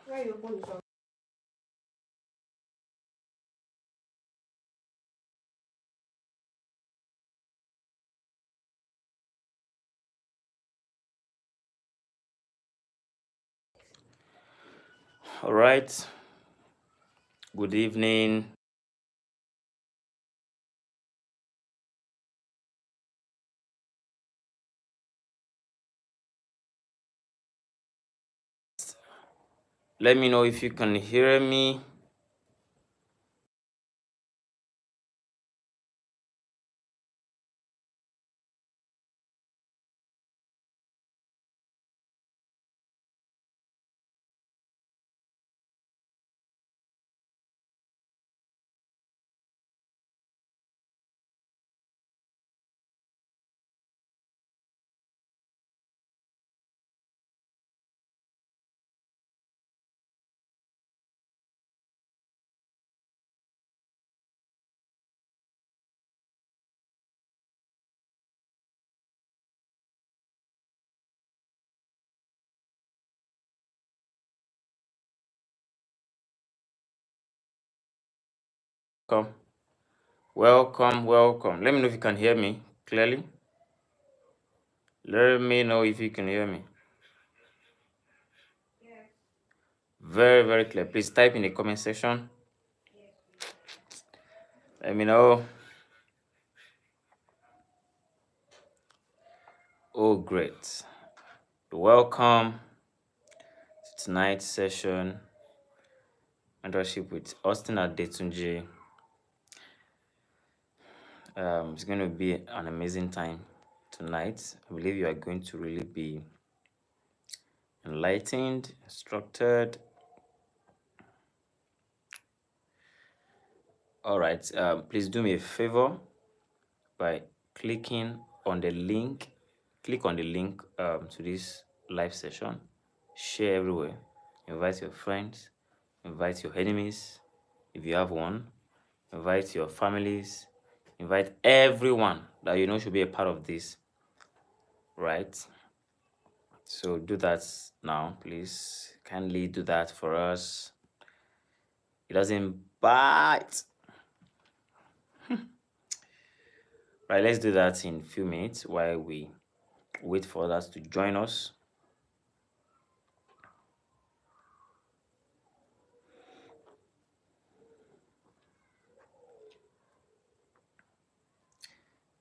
Why you open the shop? All right. Good evening. Let me know if you can hear me. Come. Welcome, welcome. Let me know if you can hear me clearly. Let me know if you can hear me. Very, very clear. Please type in the comment section. Let me know. Oh, great. Welcome to tonight's session. Mentorship with Austin Adetunji. It's going to be an amazing time tonight. I believe you are going to really be enlightened, instructed. All right. Please do me a favor by clicking on the link. Click on the link to this live session. Share everywhere. Invite your friends. Invite your enemies if you have one. Invite your families. Invite everyone that you know should be a part of this. Right? So do that now, please. Kindly do that for us. It doesn't bite. Right, let's do that in a few minutes while we wait for others to join us.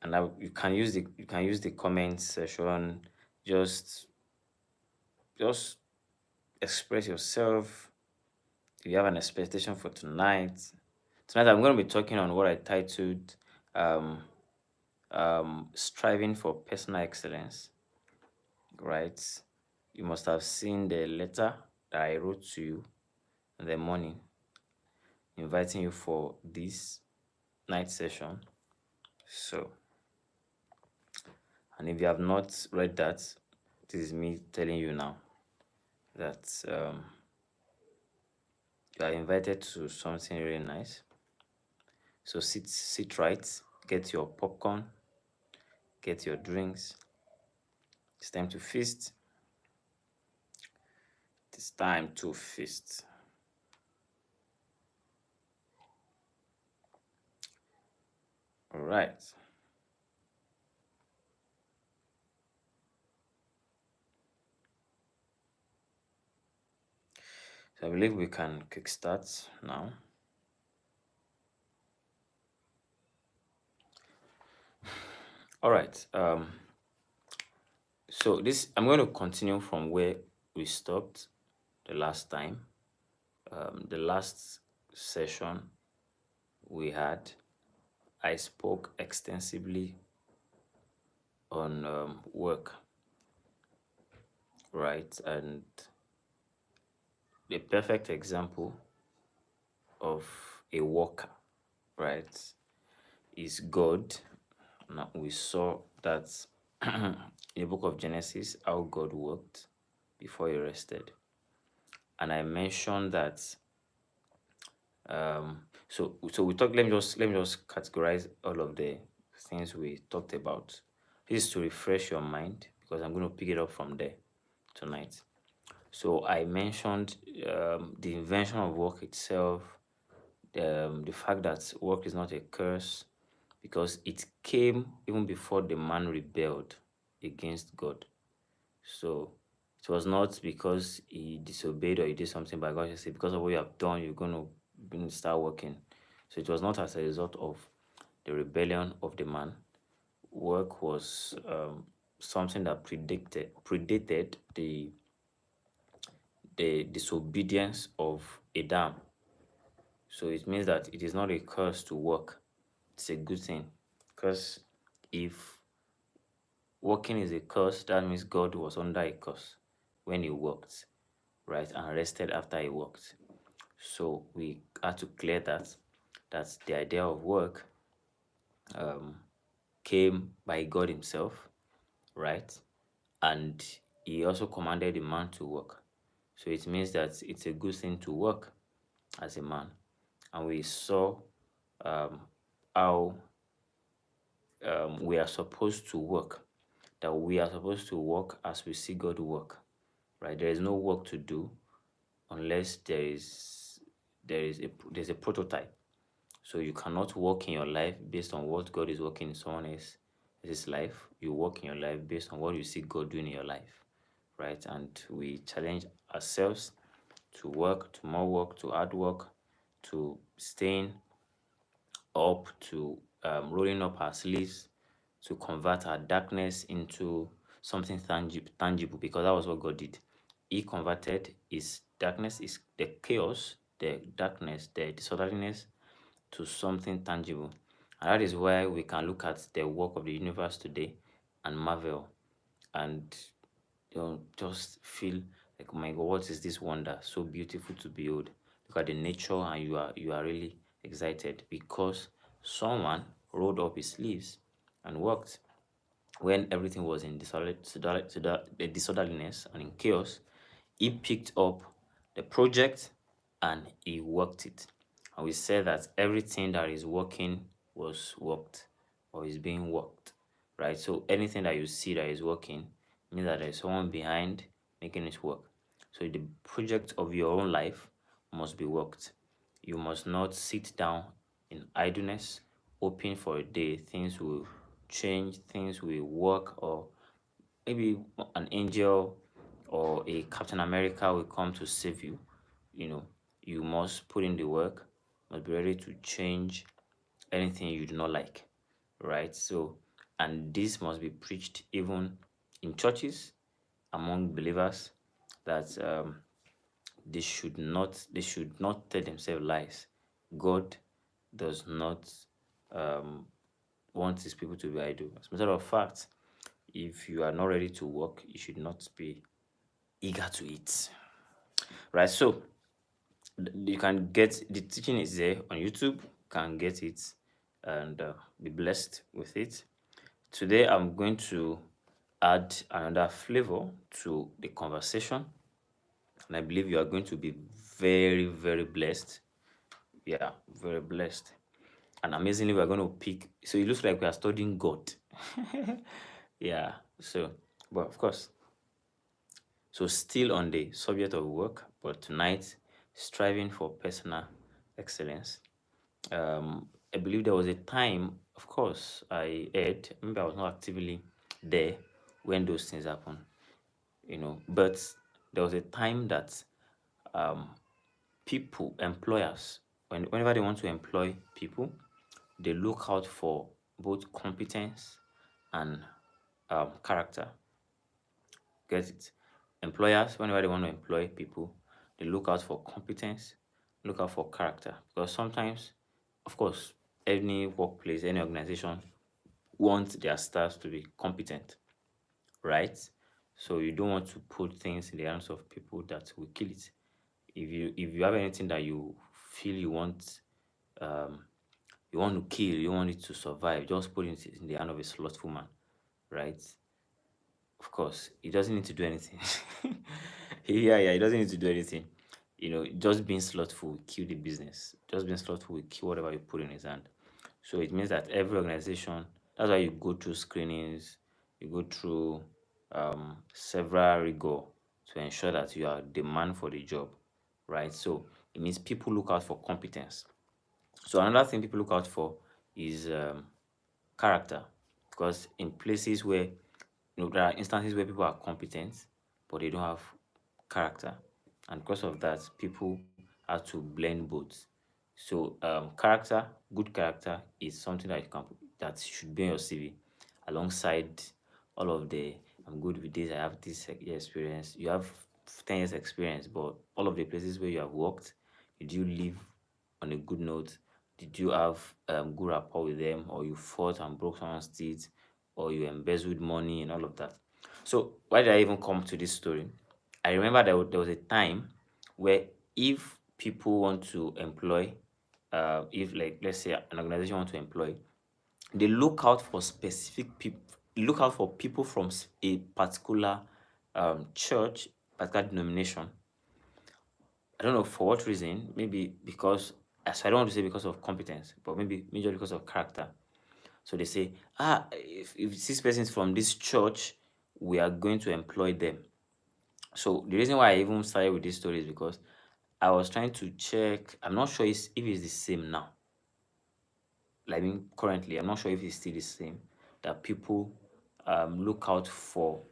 And you can use the comment section. Just just express yourself. If you have an expectation for tonight, I'm going to be talking on what I titled um, "Striving for Personal Excellence." Right? You must have seen the letter that I wrote to you in the morning, inviting you for this night session. So, and if you have not read that, this is me telling you now that you are invited to something really nice. So sit right, get your popcorn, get your drinks. It's time to feast. It's time to feast. All right. So I believe we can kickstart now. All right. So this I'm going to continue from where we stopped the last time. The last session we had, I spoke extensively on work, right? And the perfect example of a worker, right, is God. Now we saw that in the book of Genesis, how God worked before he rested. And I mentioned that so we talked, let me just categorize all of the things we talked about. This is to refresh your mind because I'm going to pick it up from there tonight. So I mentioned the invention of work itself, the fact that work is not a curse because it came even before the man rebelled against God. So it was not because he disobeyed or he did something by God. He said, because of what you have done, you're going to start working. So it was not as a result of the rebellion of the man. Work was something that predated the disobedience of Adam. So it means that it is not a curse to work. It's a good thing. Because if working is a curse, that means God was under a curse when he worked, right? And rested after he worked. So we had to clear that. That's the idea of work um, came by God himself, right? And he also commanded the man to work. So it means that it's a good thing to work as a man. And we saw um, how we are supposed to work, that we are supposed to work as we see God work, right? There is no work to do unless there's a prototype. So you cannot work in your life based on what God is working in someone else's life. You work in your life based on what you see God doing in your life, right? And we challenge ourselves to work, to more work, to hard work, to staying up, to rolling up our sleeves, to convert our darkness into something tangible, because that was what God did. He converted his darkness, is the chaos, the darkness, the disorderliness to something tangible. And that is why we can look at the work of the universe today and marvel and just feel like, oh my God, what is this wonder? So beautiful to behold. Look at the nature, and you are really excited because someone rolled up his sleeves and worked when everything was in disorderliness and in chaos. He picked up the project and he worked it. And we said that everything that is working was worked or is being worked, right? So anything that you see that is working means that there's someone behind making it work. So the project of your own life must be worked. You must not sit down in idleness, hoping for a day things will change, things will work, or maybe an angel or a Captain America will come to save you. You know, you must put in the work, must be ready to change anything you do not like, right? So, and this must be preached even in churches among believers, that they should not tell themselves lies. God does not um, want his people to be idle. As a matter of fact, if you are not ready to work, you should not be eager to eat. Right? So you can get the teaching is there on YouTube, can get it and be blessed with it. Today I'm going to add another flavor to the conversation, and I believe you are going to be very, very blessed. Yeah, very blessed. And amazingly, we're going to pick. So it looks like we are studying God. Yeah. So, but of course, so still on the subject of work, but tonight, striving for personal excellence. I believe there was a time, of course, I heard, maybe I was not actively there when those things happen, but there was a time that um, people, employers, whenever they want to employ people, they look out for both competence and character. Get it? Employers, whenever they want to employ people, they look out for competence, look out for character. Because sometimes, of course, any workplace, any organization wants their staff to be competent, right? So you don't want to put things in the hands of people that will kill it. If you have anything that you feel um, you want to kill, you want it to survive, just put it in the hand of a slothful man, right? Of course, he doesn't need to do anything. Yeah, he doesn't need to do anything. Just being slothful will kill the business. Just being slothful will kill whatever you put in his hand. So it means that every organization, that's why you go through screenings, you go through several rigor to ensure that you are the man for the job, right? So it means people look out for competence. So another thing people look out for is character, because in places where there are instances where people are competent but they don't have character, and because of that, people have to blend both. So character, good character is something that that should be on your CV alongside all of the I'm good with this, I have this experience. You have 10 years experience, but all of the places where you have worked, did you live on a good note? Did you have good rapport with them, or you fought and broke someone's teeth, or you embezzled money and all of that? So why did I even come to this story? I remember there was a time where if people want to employ, if like let's say an organization want to employ, they look out for specific people, look out for people from a particular church, particular denomination. I don't know for what reason. Maybe because, so I don't want to say because of competence, but maybe majorly because of character. So they say, if this person is from this church, we are going to employ them. So the reason why I even started with this story is because I was trying to check. I'm not sure if it's the same now. Like, I mean, currently, I'm not sure if it's still the same, that people look out for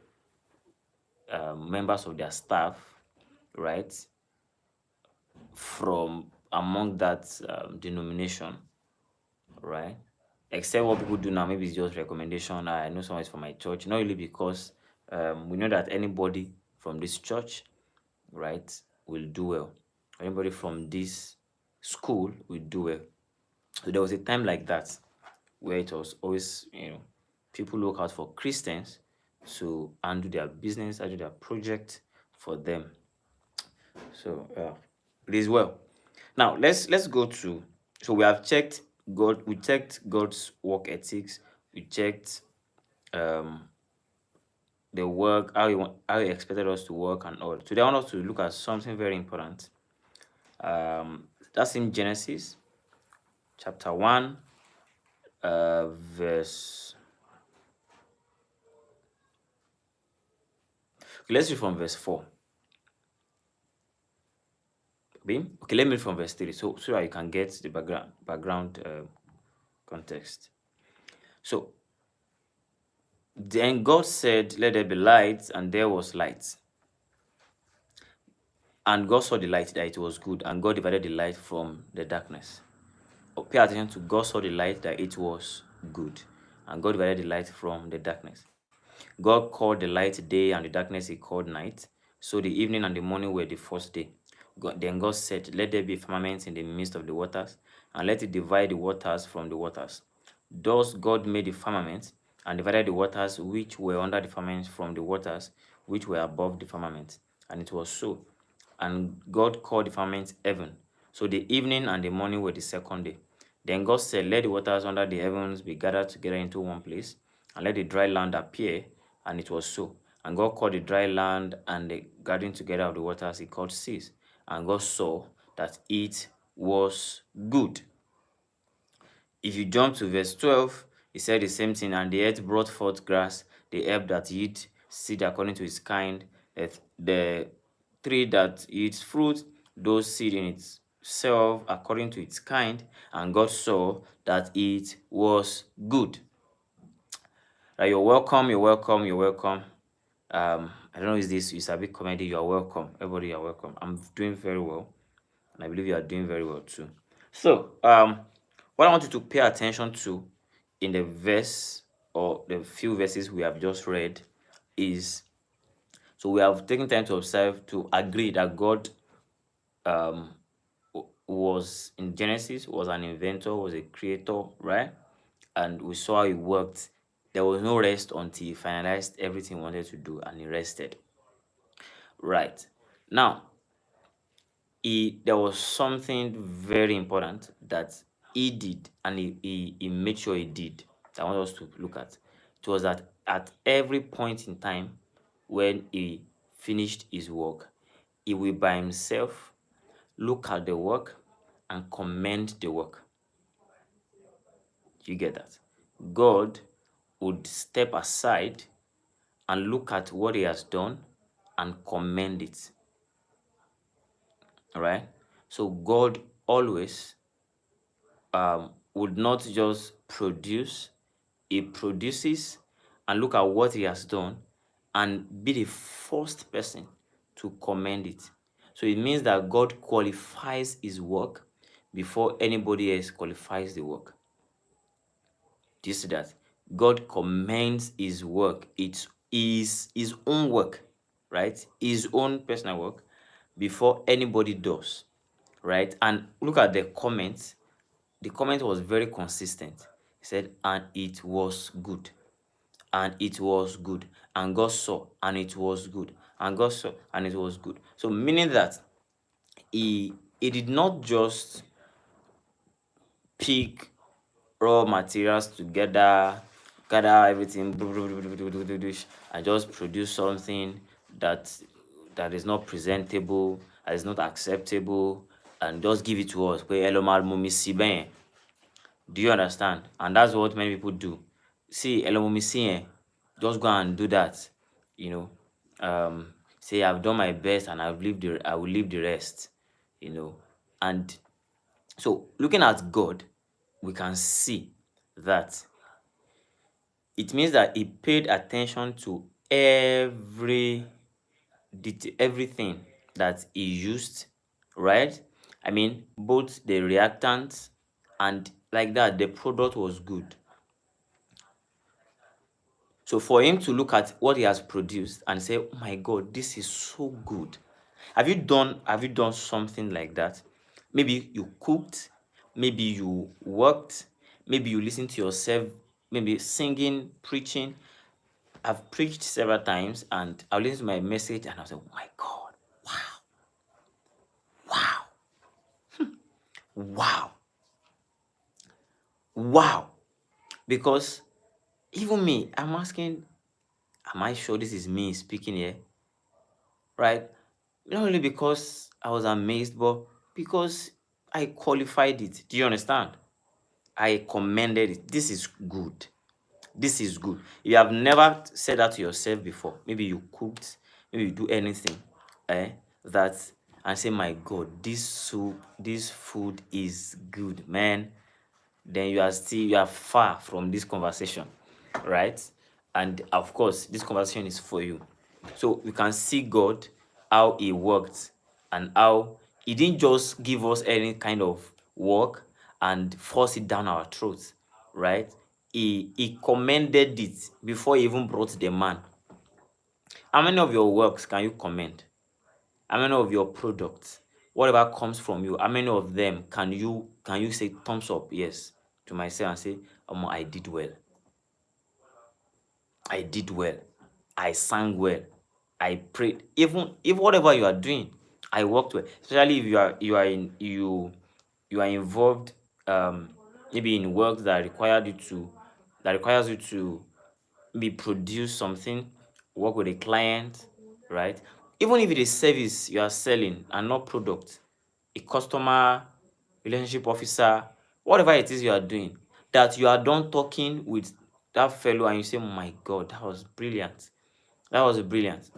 members of their staff, right, from among that denomination, right? Except what people do now, maybe it's just recommendation. I know someone is from my church, not really, because we know that anybody from this church, right, will do well. Anybody from this school will do well. So there was a time like that where it was always, people look out for Christians to handle their business, handle their project for them. So it is well. Now let's go to. So we have checked God. We checked God's work ethics. We checked um the work, how he expected us to work and all. Today I want us to look at something very important. That's in Genesis chapter 1, verse. Okay, let's read from verse 4. Okay, let me read from verse 3 so that you can get the background context. So then God said, "Let there be light," and there was light. And God saw the light that it was good, and God divided the light from the darkness. Pay attention to God saw the light that it was good, and God divided the light from the darkness. God called the light day, and the darkness he called night. So the evening and the morning were the first day. Then God said, "Let there be firmament in the midst of the waters, and let it divide the waters from the waters." Thus God made the firmament, and divided the waters which were under the firmament from the waters which were above the firmament. And it was so. And God called the firmament heaven. So the evening and the morning were the second day. Then God said, "Let the waters under the heavens be gathered together into one place, and let the dry land appear." And it was so. And God called the dry land and the gathering together of the waters he called seas. And God saw that it was good. If you jump to verse 12, he said the same thing. And the earth brought forth grass, the herb that yield seed according to its kind, the tree that yields fruit, those seed in itself according to its kind. And God saw that it was good. You're welcome, you're welcome, you're welcome. I don't know, is this is a big comedy? You are welcome. Everybody, you are welcome. I'm doing very well, and I believe you are doing very well too. So, what I want you to pay attention to in the verse or the few verses we have just read is, so we have taken time to observe, to agree that God um was in Genesis, was an inventor, was a creator, right? And we saw how he worked. There was no rest until he finalized everything he wanted to do, and he rested. Right. Now, there was something very important that he did, and he made sure he did, that I want us to look at. It was that at every point in time when he finished his work, he will by himself look at the work and commend the work. You get that? God would step aside and look at what he has done and commend it. All right. So God always would not just produce, he produces and look at what he has done and be the first person to commend it. So it means that God qualifies his work before anybody else qualifies the work. Do you see that? God commends his work. It's his own work, right? His own personal work before anybody does, right? And look at the comments. The comment was very consistent. He said, and it was good. And it was good. And God saw, and it was good. And God saw, and it was good. So meaning that he did not just pick raw materials together, gather everything, and just produce something that is not presentable, that is not acceptable, and just give it to us. Do you understand? And that's what many people do. See, just go and do that. You know, say I've done my best and I will leave the rest. You know, and so looking at God, we can see that it means that he paid attention to everything that he used, right? I mean, both the reactants and like that, the product was good. So for him to look at what he has produced and say, "Oh my God, this is so good." Have you done something like that? Maybe you cooked, maybe you worked, maybe you listened to yourself, maybe singing, preaching. I've preached several times and I'll listen to my message and I'll say, "Oh my God, wow, wow, wow." Because even me, I'm asking, am I sure this is me speaking here? Right? Not only because I was amazed, but because I qualified it. Do you understand? I commended it. This is good. This is good. If you have never said that to yourself before, maybe you cooked, maybe you do anything, that and say, "My God, this soup, this food is good, man." Then you are far from this conversation, right? And of course, this conversation is for you. So we can see God, how he worked and how he didn't just give us any kind of work and force it down our throats, right? He commended it before he even brought the man. How many of your works can you commend? How many of your products, whatever comes from you, how many of them can you say thumbs up, yes, to myself and say, I did well. I did well. I sang well. I prayed. Even if whatever you are doing, I worked well. Especially if you are involved, maybe in work that requires you to maybe produce something, work with a client, right? Even if it is service you are selling and not product, a customer relationship officer, whatever it is you are doing, that you are done talking with that fellow and you say, "Oh my God, that was brilliant. That was brilliant."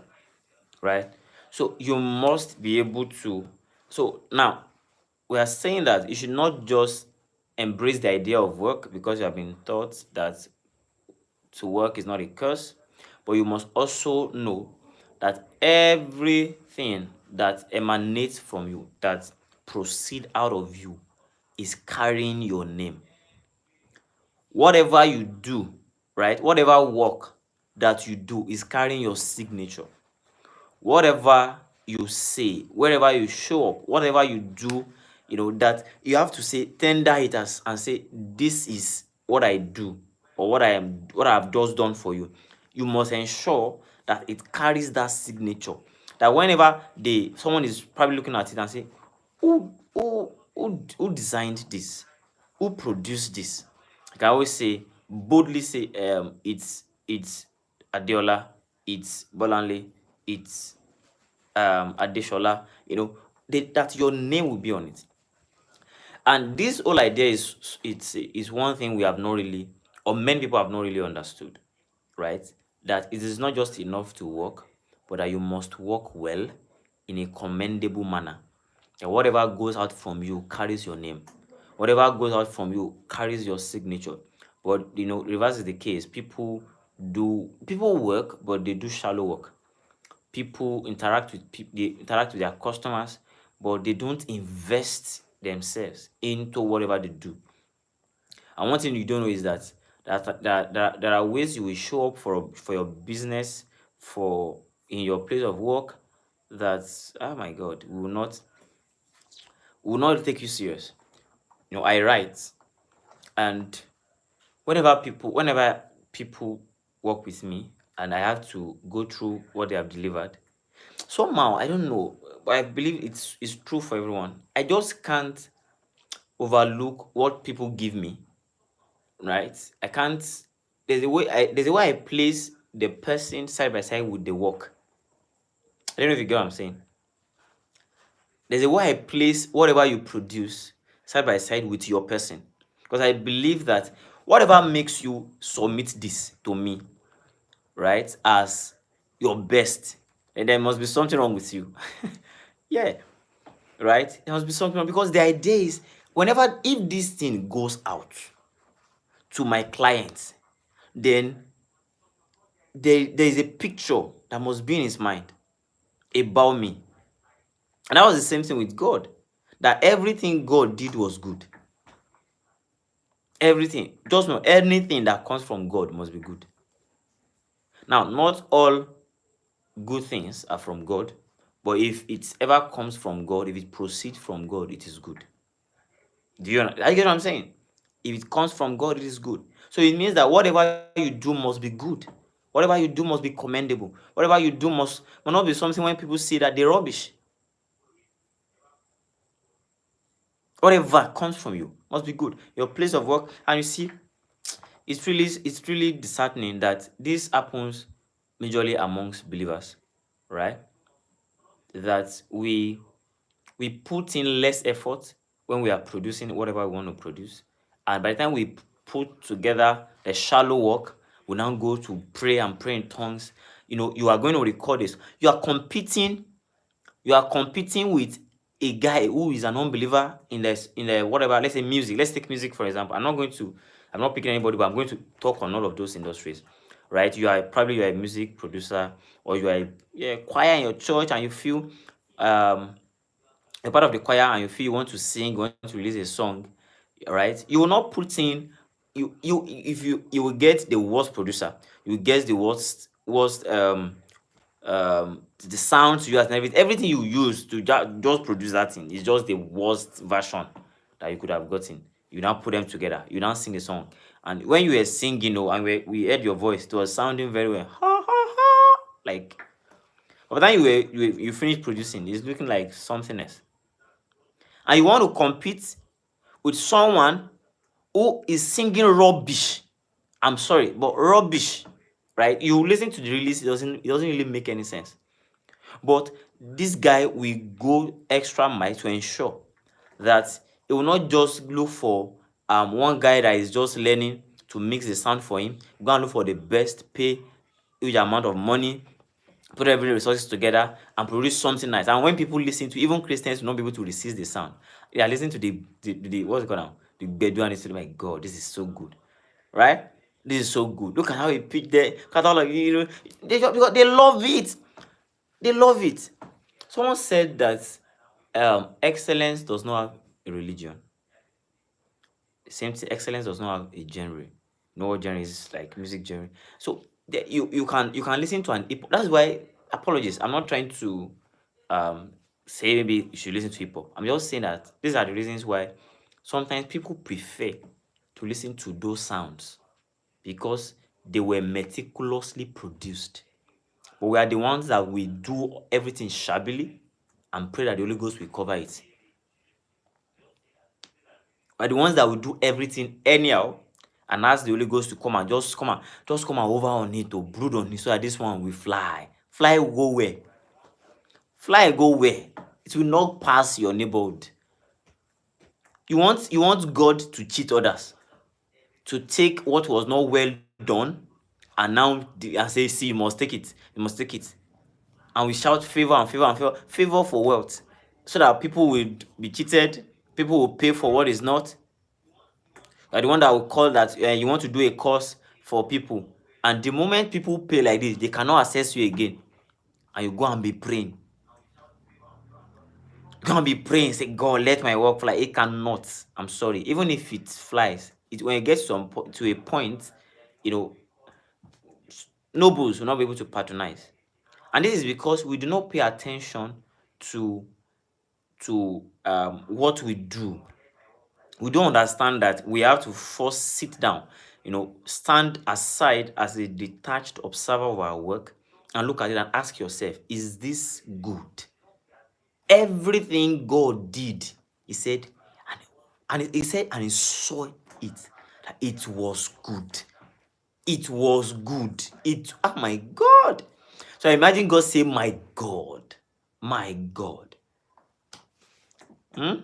Right? So you must be able to. So now we are saying that you should not just embrace the idea of work because you have been taught that to work is not a curse, but you must also know that everything that emanates from you, that proceed out of you, is carrying your name. Whatever you do, right? Whatever work that you do is carrying your signature. Whatever you say, wherever you show up, whatever you do, that you have to say, tender it as and say, "This is what I do," or what I have just done for you. You must ensure that it carries that signature. That whenever someone is probably looking at it and say, who designed this? Who produced this? I can always say, boldly say, it's Adeola, it's Bolanle, it's Adeshola, that your name will be on it. And this whole idea is one thing we have not really, or many people have not really understood, right? That it is not just enough to work, but that you must work well in a commendable manner. That whatever goes out from you carries your name. Whatever goes out from you carries your signature. But reverse is the case. People work, but they do shallow work. People they interact with their customers, but they don't invest themselves into whatever they do. And one thing you don't know is that there are ways you will show up for your business, for in your place of work, that, oh my God, will not take you serious. I write, and whenever people work with me and I have to go through what they have delivered, somehow I don't know, but I believe it's true for everyone. I just can't overlook what people give me, right? I can't. There's a way I place the person side by side with the work. I don't know if you get what I'm saying. There's a way I place whatever you produce side by side with your person, because I believe that whatever makes you submit this to me, right, as your best, and there must be something wrong with you. Yeah, right. There must be something wrong, because the idea is, if this thing goes out to my clients, then there is a picture that must be in his mind about me. And that was the same thing with God. That everything God did was good. Everything. Just know, anything that comes from God must be good. Now, not all good things are from God, but if it ever comes from God, if it proceeds from God, it is good. I get what I'm saying? If it comes from God, it is good. So it means that whatever you do must be good. Whatever you do must be commendable. Whatever you do must not be something when people see that they're rubbish. Whatever comes from you must be good. Your place of work, and you see, it's really disheartening that this happens majorly amongst believers, right? That we put in less effort when we are producing whatever we want to produce, and by the time we put together the shallow work, we now go to pray and pray in tongues. You are going to record this. You are competing with a guy who is an unbeliever in the whatever. Let's say music. Let's take music for example. I'm not picking anybody, but I'm going to talk on all of those industries, right? You are a music producer, or you are a choir in your church, and you feel you're part of the choir, and you feel you want to sing, you want to release a song, right? You will not put in you if you will get the worst producer, you get the worst the sounds you use and everything you use to just produce that thing is just the worst version that you could have gotten. You now put them together, you now sing the song, and when you were singing, and we heard your voice, it was sounding very well, ha, ha, ha, like, by the time you finish producing, it's looking like something else, and you want to compete with someone who is singing rubbish. I'm sorry, but rubbish, right? You listen to the release, it doesn't really make any sense. But this guy will go extra mile to ensure that he will not just look for one guy that is just learning to mix the sound for him. Go and look for the best, pay huge amount of money, put every resources together and produce something nice. And when people listen to, even Christians will not be able to resist the sound. They are listening to the what's it called now? The bedouin, and they say, my God, this is so good. Right? This is so good. Look at how he pitched there. Look at all of because they love it. They love it. Someone said that excellence does not have a religion. Same thing, excellence does not have a genre. No genre is like music genre. So you can listen to that's why, apologies, I'm not trying to say maybe you should listen to hip hop. I'm just saying that these are the reasons why sometimes people prefer to listen to those sounds, because they were meticulously produced. But we are the ones that we do everything shabbily and pray that the Holy Ghost will cover it. We are the ones that will do everything anyhow and ask the Holy Ghost to come and just come and over on it, to brood on it, so that this one will fly. Fly go where? Fly go where? It will not pass your neighborhood. You want God to cheat others, to take what was not well done, and now and say, see, you must take it. You must take it. and we shout favor and favor and favor. Favor for wealth, so that people will be cheated, people will pay for what is not. You are the one that will call that you want to do a course for people, and the moment people pay like this, they cannot access you again, and you go and be praying. Go and be praying, say, God, let my work fly. It cannot. I'm sorry. Even if it flies, when it gets to a point, you know, nobles will not be able to patronize. And this is because we do not pay attention to what we do. We don't understand that we have to first sit down, stand aside as a detached observer of our work and look at it and ask yourself, is this good? Everything God did, he said, and he said, and he saw it, that it was good. It was good. Oh my God. So imagine God say, my God, my God. I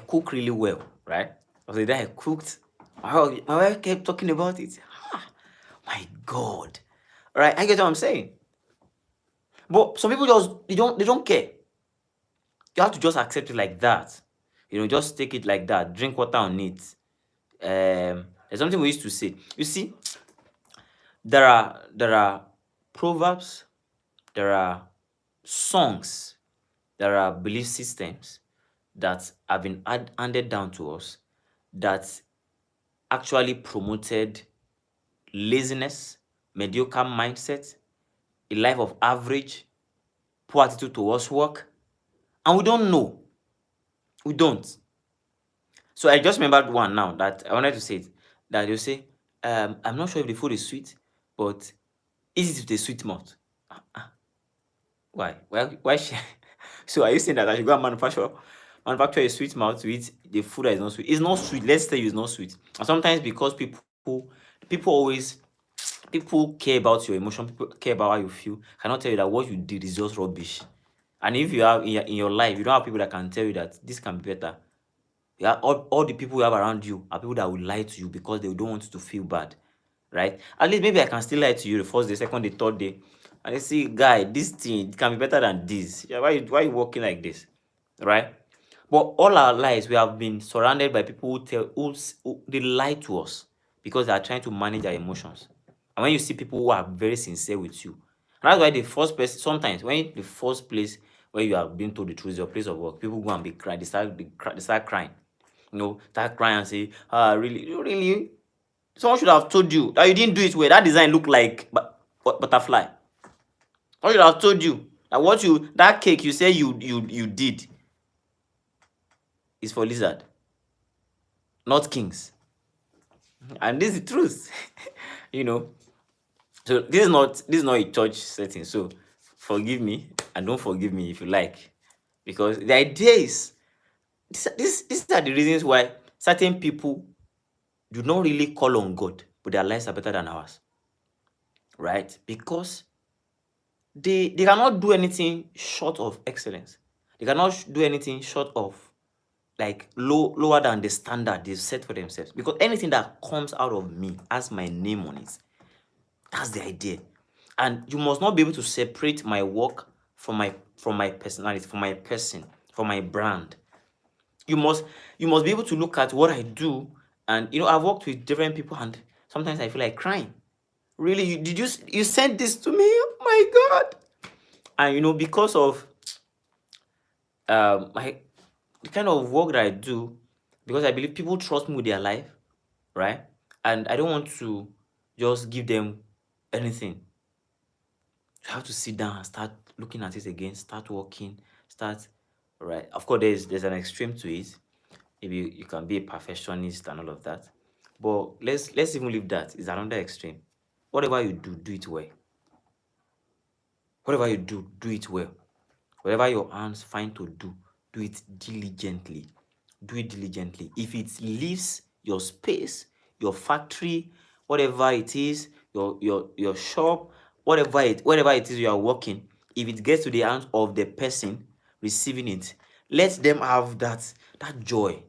cook really well, right? The day I cooked, my wife kept talking about it. My God. Right? I get what I'm saying. But some people they don't care. You have to just accept it like that. Just take it like that. Drink water on it. There's something we used to say. You see, there are proverbs, there are songs, there are belief systems that have been handed down to us that actually promoted laziness, mediocre mindset, a life of average, poor attitude towards work, and we don't know. We don't. So I just remembered one now that I wanted to say it. That you say, I'm not sure if the food is sweet, but is it with a sweet mouth? Why? Why? So are you saying that I should go and manufacture a sweet mouth to eat the food that is not sweet? It's not sweet. Let's tell you it's not sweet. And sometimes because people care about your emotion, people care about how you feel, cannot tell you that what you did is just rubbish. And if you have in your life, you don't have people that can tell you that this can be better. Yeah, all the people you have around you are people that will lie to you because they don't want you to feel bad, right? At least maybe I can still lie to you the first day, second day, third day, and they say, guy, this thing can be better than this. Yeah, why you working like this, right? But all our lives, we have been surrounded by people who they lie to us because they are trying to manage our emotions. And when you see people who are very sincere with you, and that's why the first person, sometimes when the first place where you have been told the truth is your place of work, people go and be crying, they start crying. Start crying and say, really? Someone should have told you that you didn't do it well. That design looked like butterfly. Someone should have told you that that cake you say you did is for lizard, not kings. And this is the truth. So this is not a church setting. So forgive me and don't forgive me if you like. Because the idea is these are the reasons why certain people do not really call on God, but their lives are better than ours. Right? Because they cannot do anything short of excellence. They cannot do anything short of like lower than the standard they've set for themselves. Because anything that comes out of me has my name on it. That's the idea. And you must not be able to separate my work from my personality, from my person, from my brand. You must be able to look at what I do, and I've worked with different people, and sometimes I feel like crying. Really, did you send this to me? Oh my God! And because of the kind of work that I do, because I believe people trust me with their life, right? And I don't want to just give them anything. You have to sit down and start looking at it again, start working, right? Of course, there's an extreme to it. Maybe you can be a perfectionist and all of that. But let's even leave that. It's another extreme. Whatever you do, do it well. Whatever you do, do it well. Whatever your hands find to do, do it diligently. Do it diligently. If it leaves your space, your factory, whatever it is, your shop, whatever it is you are working, if it gets to the hands of the person receiving it, let them have that joy,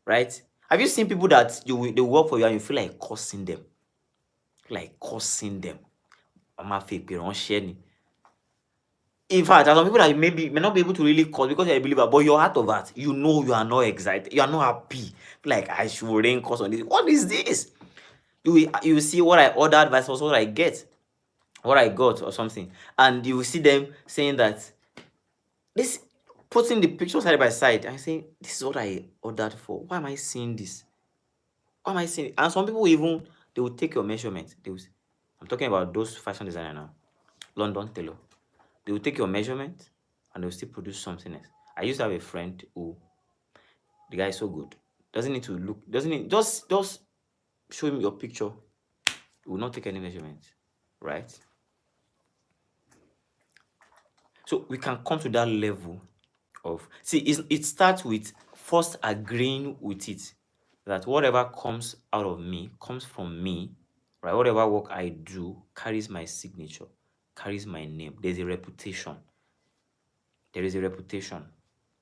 right? Have you seen people that they work for you and you feel like cursing them? I'm a fake ni. In fact, there are some people that maybe may not be able to really cause because you're a believer, but your heart of heart, you know you are not excited, you are not happy. Like, I should rain cause on this. What is this? You will see what I ordered versus what I get, what I got or something, and you will see them saying that this, putting the picture side by side and saying this is what I ordered for. Why am I seeing this? Why am I seeing it? And some people even, they will take your measurement. I'm talking about those fashion designers now, London Tailor. They will take your measurement and they will still produce something else. I used to have a friend who, the guy is so good. Doesn't need to look, doesn't need, just show him your picture. He will not take any measurement, right? So we can come to that level of, see, it starts with first agreeing with it, that whatever comes out of me comes from me, right? Whatever work I do carries my signature, carries my name. There's a reputation. There is a reputation.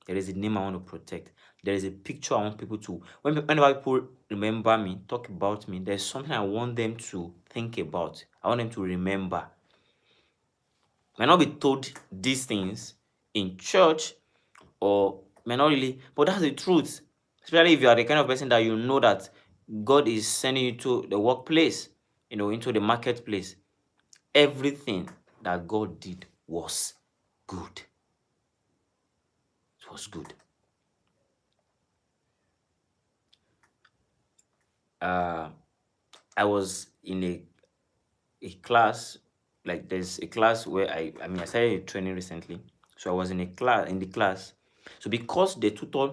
There is a name I want to protect. There is a picture I want people to, whenever people remember me, talk about me, there's something I want them to think about. I want them to remember. May not be told these things in church, or may not really, but that's the truth. Especially if you are the kind of person that you know that God is sending you to the workplace, into the marketplace. Everything that God did was good. It was good. I was in a class, like there's a class where I started training recently. So I was in the class. So because the tutor,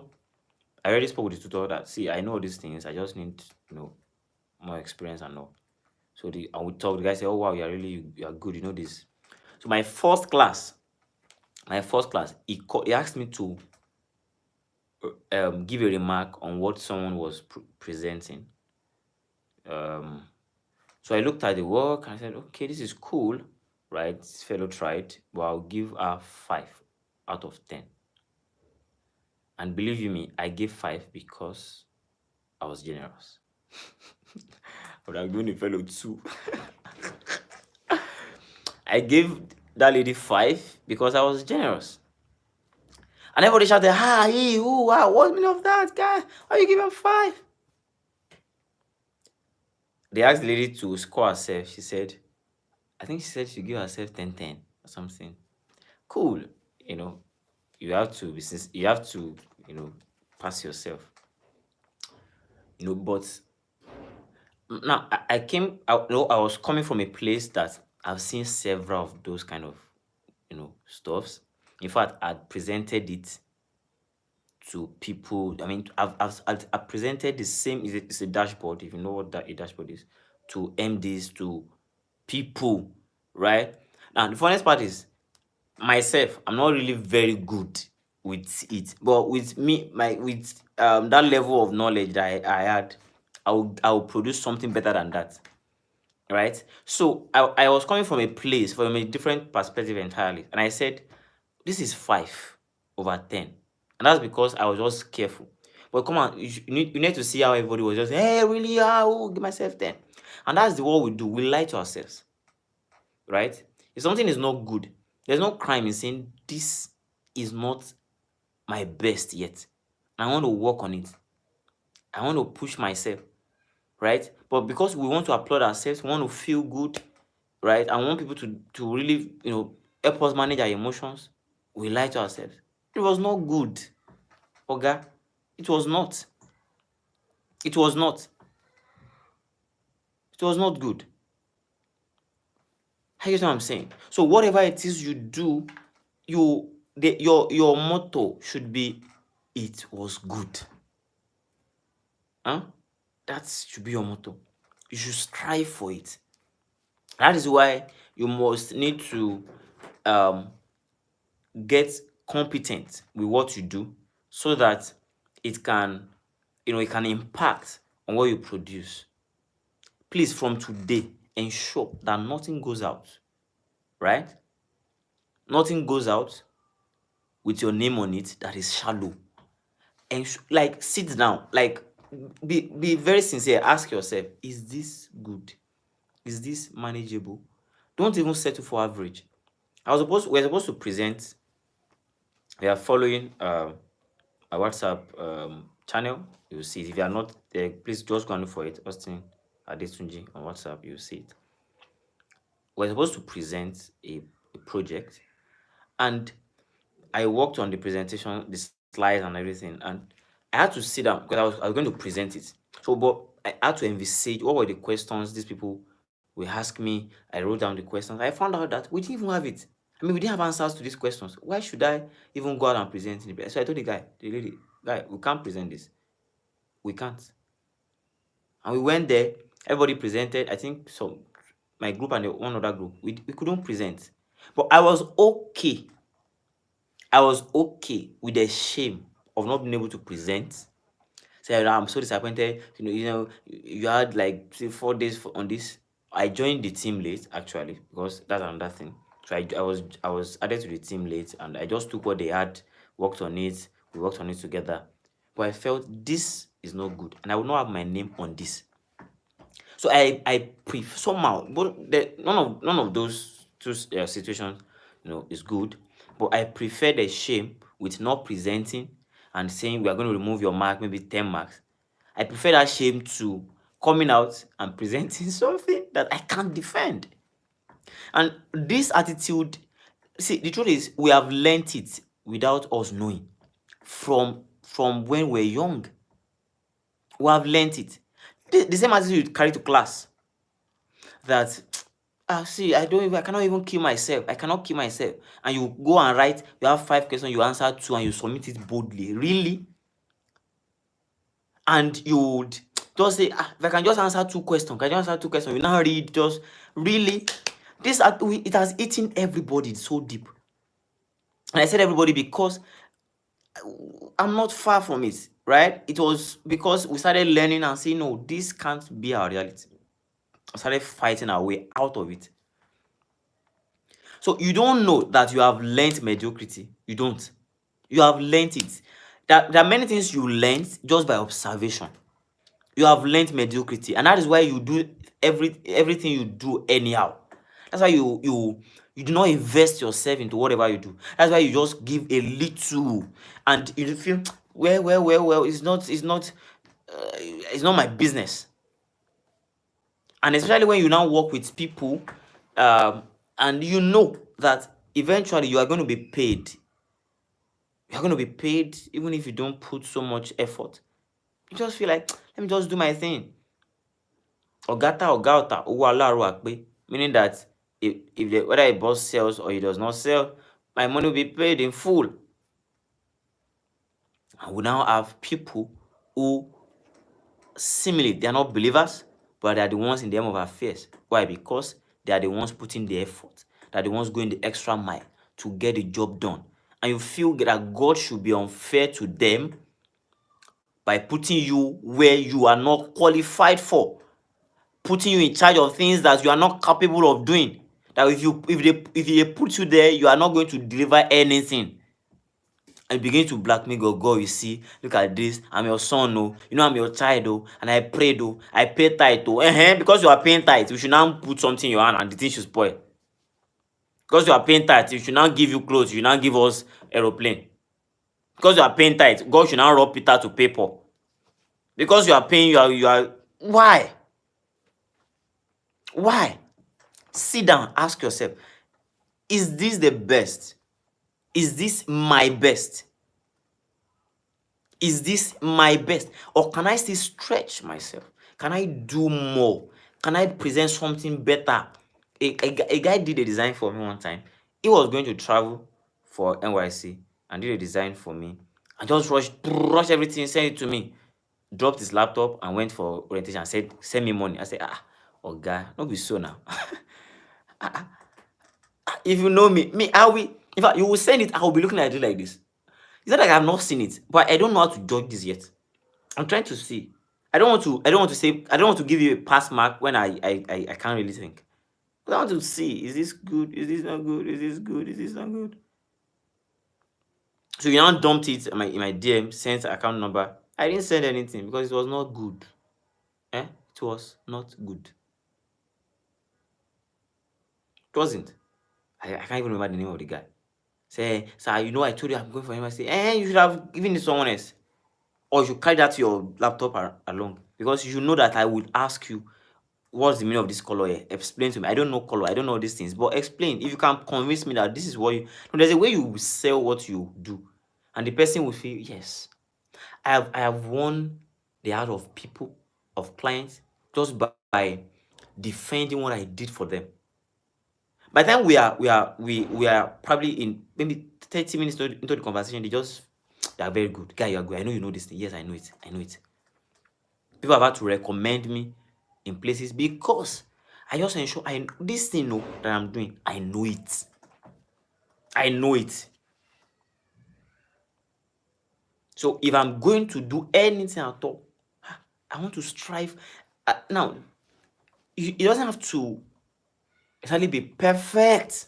I already spoke with the tutor that, see, I know these things, I just need, more experience and all. So I would talk, the guy say, oh wow, you are good, you know this. So my first class, he asked me to give a remark on what someone was presenting. So I looked at the work and I said, okay, this is cool, right? This fellow tried, but I'll give her 5 out of 10. And believe you me, I gave 5 because I was generous. But I'm doing the fellow 2. I gave that lady 5 because I was generous. And everybody shouted, ha, he, who, wow, what's the meaning of that, guy? Why are you giving 5? They asked the lady to score herself. She said, I think she said she give herself 10-10 or something. Cool. You have to be you have to, pass yourself. But now I was coming from a place that I've seen several of those kind of, stuffs. In fact, I'd presented it to people. I mean, I've presented the same. It's a dashboard, if you know what a dashboard is, to MDs, to people, right? Now, the funniest part is, myself, I'm not really very good with it, but with me, with that level of knowledge that I had, I will produce something better than that, right? So I was coming from a different perspective entirely, and I said, this is 5/10, and that's because I was just careful. But come on, you need to see how everybody was just, hey, really, I will give myself 10, and that's what we do. We lie to ourselves, right? If something is not good, there's no crime in saying this is not my best yet. I want to work on it. I want to push myself, right? But because we want to applaud ourselves, we want to feel good, right? I want people to really, help us manage our emotions. We lie to ourselves. It was not good, Oga. It was not. It was not. It was not good. How you know what I'm saying? So whatever it is you do, your motto should be, it was good. Huh? That should be your motto. You should strive for it. That is why you must need to get competent with what you do, so that it can, it can impact on what you produce. Please, from today, ensure that nothing goes out, right? Nothing goes out with your name on it that is shallow. And like, sit down, like, be very sincere. Ask yourself, is this good? Is this manageable? Don't even settle for average. We're supposed to present. We are following my WhatsApp channel. You'll see it. If you are not there, please just go and look for it. Austin Adetunji on WhatsApp. You'll see it. We're supposed to present a project, and I worked on the presentation, the slides and everything, and I had to sit down because I was going to present it. So, but I had to envisage what were the questions these people will ask me. I wrote down the questions. I found out that we didn't even have it. I mean, we didn't have answers to these questions. Why should I even go out and present it? So I told the guy, the lady, guy, we can't present this. We can't. And we went there. Everybody presented. I think so. My group and one other group, we couldn't present. But I was okay. I was okay with the shame of not being able to present. Say, I'm so disappointed. You had like 4 days on this. I joined the team late actually because that's another thing. So I was added to the team late, and I just took what they had, worked on it. We worked on it together. But I felt this is not good, and I would not have my name on this. So I prefer somehow, but none of those two situations, is good. But I prefer the shame with not presenting and saying we are going to remove your mark, maybe 10 marks. I prefer that shame to coming out and presenting something that I can't defend. And this attitude, see, the truth is we have learnt it without us knowing from when we're young. We have learnt it. The same attitude you carry to class. That see, I cannot even kill myself. I cannot kill myself. And you go and write, you have 5 questions, you answer 2, and you submit it boldly. Really? And you would just say, if I can just answer 2 questions, can you answer 2 questions? You now read, just really. It has eaten everybody so deep. And I said everybody because I'm not far from it, right? It was because we started learning and saying, no, this can't be our reality. I started fighting our way out of it. So you don't know that you have learnt mediocrity. You don't. You have learnt it. There are many things you learnt just by observation. You have learnt mediocrity, and that is why you do everything you do anyhow. That's why you do not invest yourself into whatever you do. That's why you just give a little, and you feel well. It's not my business. And especially when you now work with people, and you know that eventually you are going to be paid. You're going to be paid even if you don't put so much effort. You just feel like, let me just do my thing. Ogata, meaning that whether a boss sells or he does not sell, my money will be paid in full. And we now have people who seemingly they are not believers, but they are the ones in the realm of affairs. Why? Because they are the ones putting the effort. They are the ones going the extra mile to get the job done. And you feel that God should be unfair to them by putting you where you are not qualified for, putting you in charge of things that you are not capable of doing. That if they put you there, you are not going to deliver anything. And begin to blackmail God. God, you see, look at this. I'm your son, oh. I'm your child, oh. And I prayed, oh. I pay tithe, oh. Because you are paying tithe, we should now put something in your hand and the thing should spoil. Because you are paying tithe, we should now give you clothes. You should now give us aeroplane. Because you are paying tithe, God should now rob Peter to pay Paul. Because you are paying, you are. Why? Why? Sit down, ask yourself, is this the best? Is this my best? Is this my best? Or can I still stretch myself? Can I do more? Can I present something better? A guy did a design for me one time. He was going to travel for NYC and did a design for me. I just rushed everything, sent it to me. Dropped his laptop and went for orientation and said, send me money. I said, oh guy, don't be so now. If you know me, I will, in fact, you will send it, I will be looking at it like this. It's not like I've not seen it, but I don't know how to judge this yet. I'm trying to see. I don't want to give you a pass mark when I can't really think. But I want to see, is this good? Is this not good? Is this good? Is this not good? So you now dumped it in my DM, sent account number. I didn't send anything because it was not good. It was not good. It wasn't. I can't even remember the name of the guy. Say, sir, you know, I told you I'm going for him. I say, you should have given it to someone else. Or you should carry that to your laptop along. Because you know that I would ask you, what's the meaning of this color here? Explain to me. I don't know color. I don't know these things. But explain. If you can convince me that this is what you... No, there's a way you sell what you do. And the person will feel, yes, I have won the heart of people, of clients, just by defending what I did for them. By the time we are probably in maybe 30 minutes into the conversation, they are very good. Guy, you are good. I know you know this thing. Yes, I know it. I know it. People have had to recommend me in places because I just ensure this thing that I'm doing, I know it. I know it. So if I'm going to do anything at all, I want to strive. Now, it doesn't have to exactly be perfect,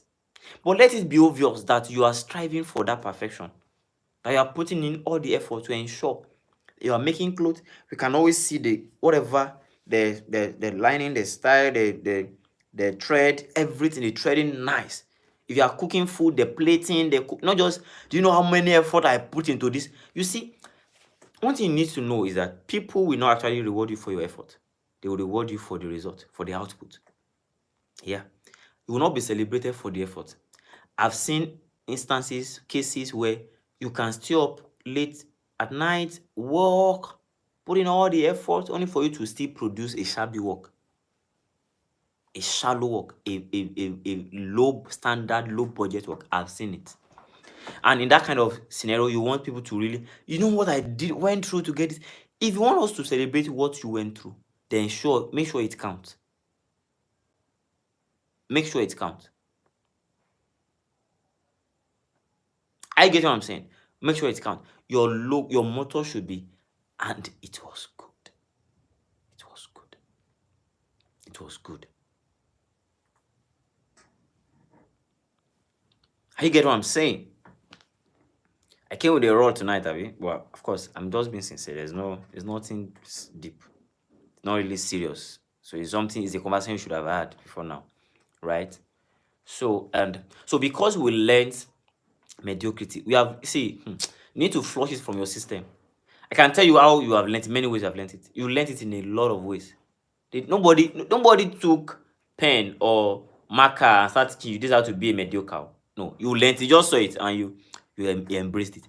but let it be obvious that you are striving for that perfection, that you are putting in all the effort to ensure you are making clothes. We can always see the whatever, the lining, the style, the thread, everything, the threading nice. If you are cooking food, the plating, not just, do you know how many effort I put into this? You see, one thing you need to know is that people will not actually reward you for your effort. They will reward you for the result, for the output. Yeah. You will not be celebrated for the effort. I've seen instances, cases where you can stay up late at night, work, put in all the effort, only for you to still produce a shabby work, a shallow work, a low standard, low budget work. I've seen it. And in that kind of scenario, you want people to really, you know what I went through to get it. If you want us to celebrate what you went through, then make sure it counts. Make sure it counts. I get what I'm saying. Make sure it counts. Your motto should be, and it was good. It was good. It was good. You get what I'm saying? I came with a raw tonight, Abby. Well, of course, I'm just being sincere. There's nothing deep. Not really serious. So it's a conversation you should have had before now. Right? So because we learned mediocrity, you need to flush it from your system. I can tell you how you have learned it. Many ways you have learned it. You learned it in a lot of ways. Nobody took pen or marker and started teaching you this how to be a mediocre. No, you learned it, you just saw it, and you embraced it.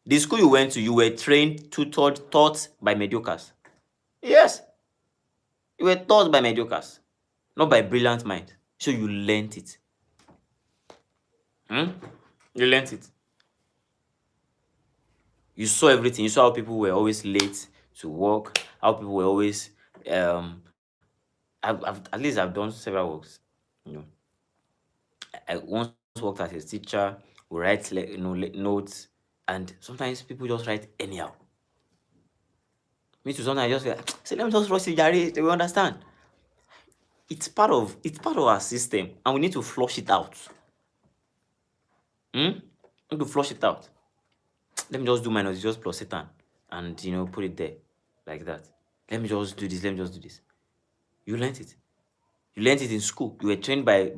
The school you went to, you were trained, tutored, taught by mediocres. Yes, you were taught by mediocres, not by brilliant minds. So you learned it. You learned it. You saw everything. You saw how people were always late to work, how people were always at least I've done several works. You know, I once worked as a teacher. We write notes, and sometimes people just write anyhow. Me too. Sometimes I just say, let me just rush it, Jare. They will understand. It's part of our system, and we need to flush it out. We need to flush it out. Let me just do minus just plus Satan, and put it there like that. Let me just do this. Let me just do this. You learned it. You learned it in school. You were trained by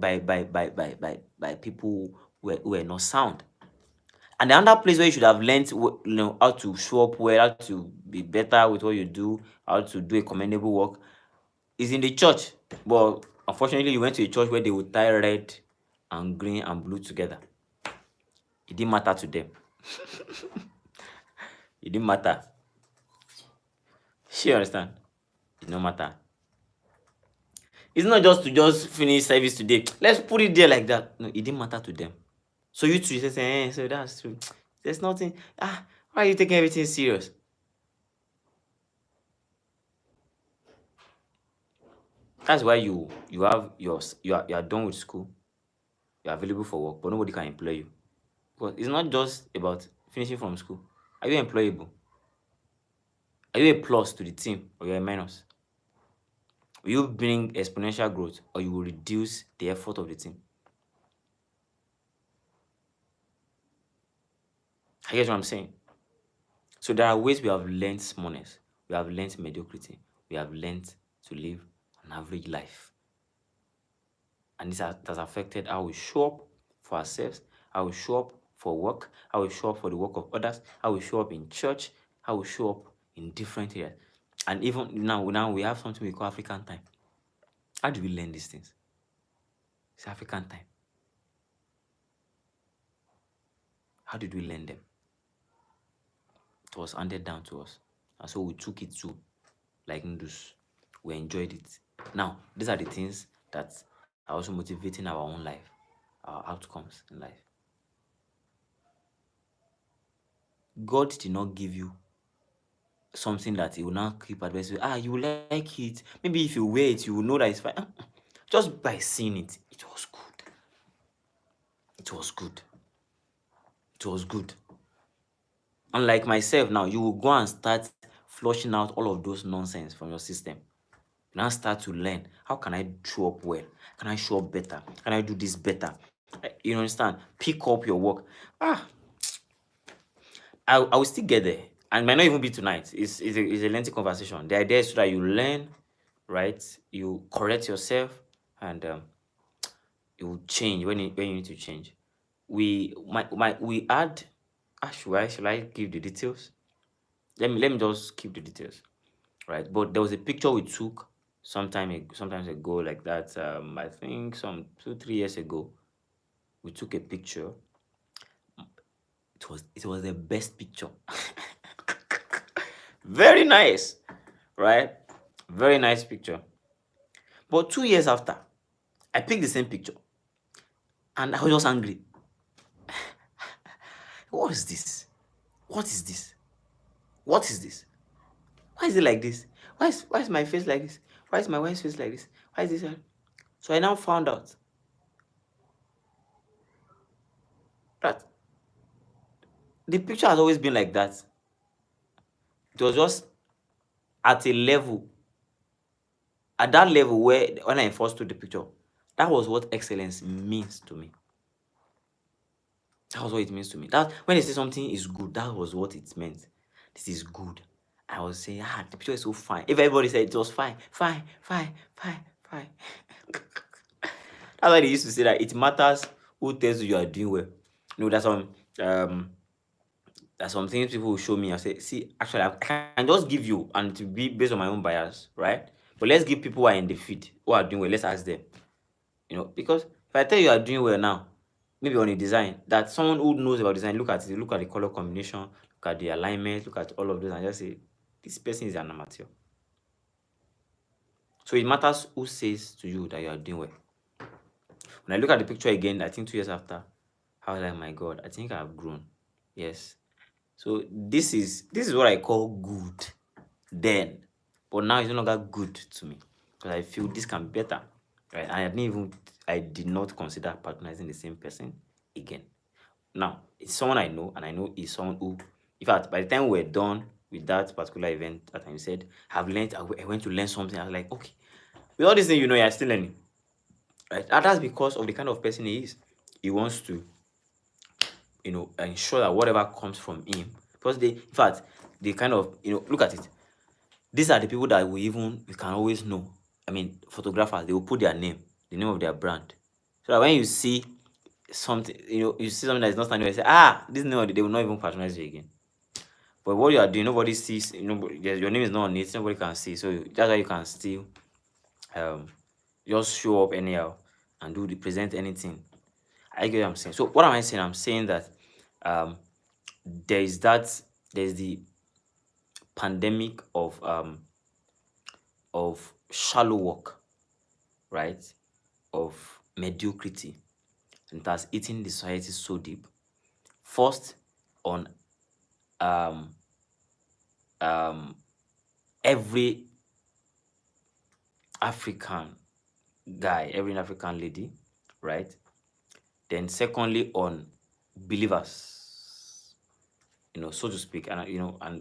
people who were not sound. And the other place where you should have learned, how to show up well, how to be better with what you do, how to do a commendable work, is in the church. But unfortunately, you went to a church where they would tie red and green and blue together. It didn't matter to them. It didn't matter. You understand? It didn't matter. It's not just to finish service today. Let's put it there like that. No, it didn't matter to them. So you two say, so that's true. There's nothing. Why are you taking everything serious? That's why you are done with school. You're available for work, but nobody can employ you. But it's not just about finishing from school. Are you employable? Are you a plus to the team, or you're a minus? Will you bring exponential growth, or you will reduce the effort of the team? I guess what I'm saying. So there are ways we have learned smallness, we have learned mediocrity, we have learned to live an average life. And this has affected how we show up for ourselves, how we show up for work, how we show up for the work of others, how we show up in church, how we show up in different areas. And even now we have something we call African time. How do we learn these things? It's African time. How did we learn them? It was handed down to us. And so we took it to like noodles. We enjoyed it. Now, these are the things that are also motivating our own life, our outcomes in life. God did not give you something that He will now keep advising you. You will like it. Maybe if you wear it, you will know that it's fine. Just by seeing it, it was good. It was good. It was good. Unlike myself now, you will go and start flushing out all of those nonsense from your system. You now start to learn, how can I show up well? Can I show up better? Can I do this better? You understand? Pick up your work. I will still get there. And it might not even be tonight. It's a lengthy conversation. The idea is so that you learn, right? You correct yourself, and you will change when you need to change. We add. Should I give the details? Let me just keep the details, right? But there was a picture we took sometimes ago, like that. I think some 2-3 years ago, we took a picture. It was the best picture. Very nice, right? Very nice picture. But 2 years after, I picked the same picture, and I was just angry. What is this? What is this? What is this? Why is it like this? Why is my face like this? Why is my wife's face like this? Why is this? So I now found out that the picture has always been like that. It was just at a level, at that level where when I first took the picture, that was what excellence means to me. That was what it means to me. That when they say something is good, that was what it meant. This is good. I was saying, the picture is so fine. If everybody said it was fine, fine, fine, fine, fine. That's why they used to say that it matters who tells you are doing well. There's some things people will show me. I say, see, actually, I can just give you, and to be based on my own bias, right? But let's give people who are in the feed, who are doing well. Let's ask them, because if I tell you are doing well now, maybe on a design, that someone who knows about design, look at it, look at the color combination, look at the alignment, look at all of those, and just say, this person is an amateur. So it matters who says to you that you are doing well. When I look at the picture again, I think 2 years after, I was like, my God, I think I have grown. Yes. So this is what I call good then, but now it's no longer good to me because I feel this can be better, right? I did not consider patronizing the same person again. Now it's someone I know, and I know is someone who, in fact, by the time we're done with that particular event, that time said, I went to learn something. I was like, okay, with all these things, you're still learning, right? And that's because of the kind of person he is. He wants to, ensure that whatever comes from him, because in fact, they kind of, look at it. These are the people that we can always know. I mean, photographers, they will put their name, the name of their brand, so that when you see something, you see something that is not standing, you say, this name, they will not even patronize you again. But what you are doing, nobody sees. Your name is not on it. Nobody can see. So that's why you can still, just show up anyhow and present anything. I get what I'm saying. So what am I saying? I'm saying that there's the pandemic of shallow work, right? Of mediocrity, and it has eaten the society so deep. First, on every African guy, every African lady, right? Then secondly, on believers, so to speak, and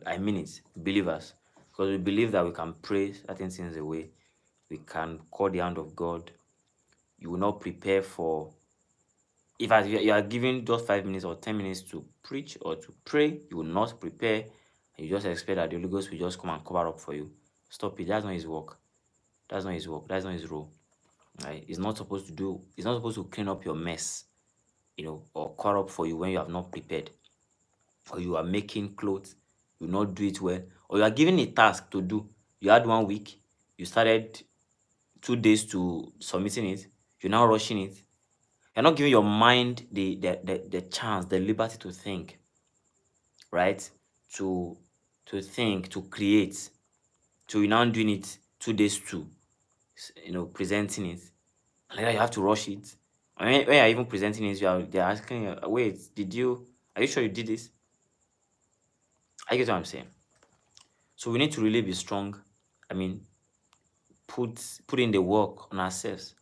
I mean it, believers, because we believe that we can pray certain things away, we can call the hand of God. You will not prepare for, if you are given just 5 minutes or 10 minutes to preach or to pray, you will not prepare, and you just expect that the Holy Ghost will just come and cover up for you. Stop it. That's not his work. That's not his work. That's not his role. Right? He's not supposed to clean up your mess. or cover up for you when you have not prepared, or you are making clothes, you not do it well, or you are given a task to do. You had 1 week, you started 2 days to submitting it, you're now rushing it. You're not giving your mind the chance, the liberty to think, right? To think, to create. So you're now doing it 2 days to presenting it. And then you have to rush it. And when you're even presenting it, they're asking you, wait, are you sure you did this? I get what I'm saying. So we need to really be strong. I mean, put in the work on ourselves.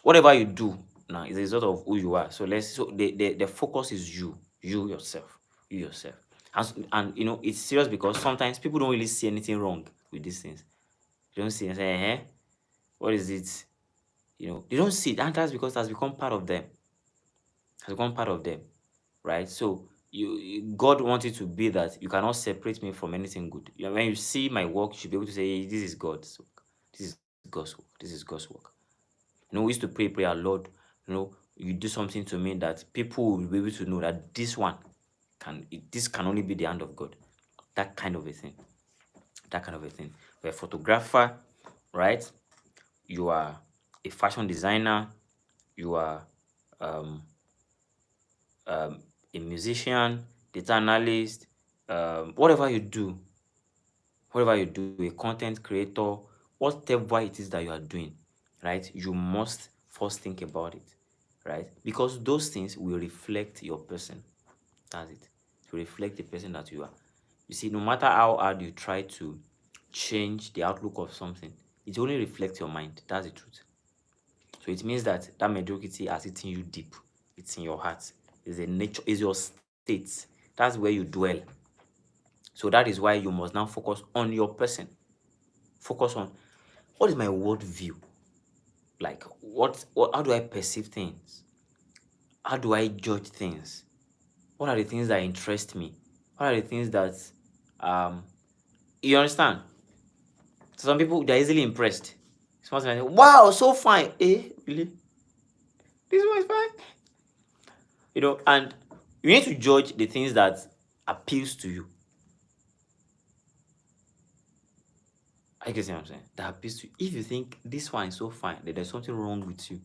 Whatever you do now is a result of who you are. So the focus is you yourself, and it's serious because sometimes people don't really see anything wrong with these things. They don't see and say, what is it? They don't see it, and that's because it has become part of them. Has become part of them, right? So God wants it to be that you cannot separate me from anything good. When you see my work, you should be able to say, hey, this is God's work. This is God's work. This is God's work. We used to pray, Lord, you do something to me that people will be able to know that this can only be the hand of God. That kind of a thing. You're a photographer, right? You are a fashion designer. You are um, a musician, data analyst, whatever you do, a content creator, whatever it is that you are doing, right? You must first think about it, right? Because those things will reflect your person. That's it. To reflect the person that you are. You see, no matter how hard you try to change the outlook of something, it only reflects your mind. That's the truth. So it means that mediocrity has eaten you deep. It's in your heart. It's a nature. It's your state. That's where you dwell. So that is why you must now focus on your person. Focus on, what is my worldview? Like, how do I perceive things? How do I judge things? What are the things that interest me? What are the things that um you understand? So some people, they're easily impressed. Something like, wow, so fine. Really? This one is fine. And you need to judge the things that appeals to you. I can see what I'm saying. That appeals to you. If you think this one is so fine, then there's something wrong with you.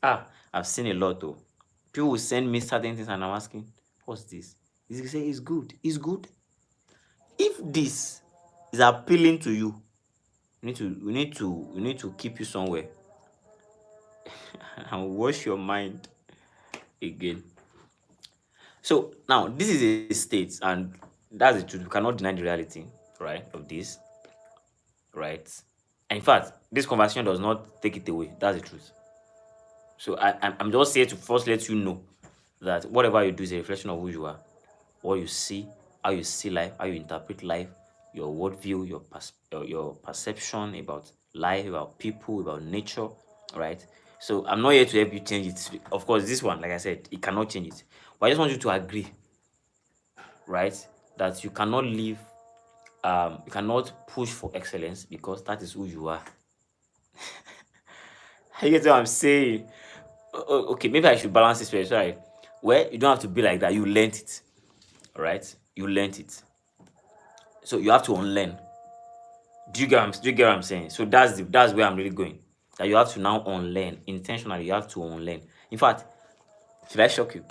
I've seen a lot though. People will send me certain things and I'm asking, what's this? They say it's good. It's good. If this is appealing to you, we need to keep you somewhere and wash your mind again. So now this is a state, and that's the truth. We cannot deny the reality, right, of this, right? And in fact, this conversation does not take it away. That's the truth. So I'm just here to first let you know that whatever you do is a reflection of who you are, what you see, how you see life, how you interpret life, your worldview, your perception about life, about people, about nature, right? So I'm not here to help you change it. Of course, this one, like I said, it cannot change it. But I just want you to agree, right, that you cannot push for excellence because that is who you are. You get what I'm saying? Okay, maybe I should balance this way. Sorry. Well, you don't have to be like that. You learned it, right? You learned it. So you have to unlearn. Do you get what I'm saying? So that's where I'm really going. That you have to now unlearn intentionally. You have to unlearn. In fact, should I shock you?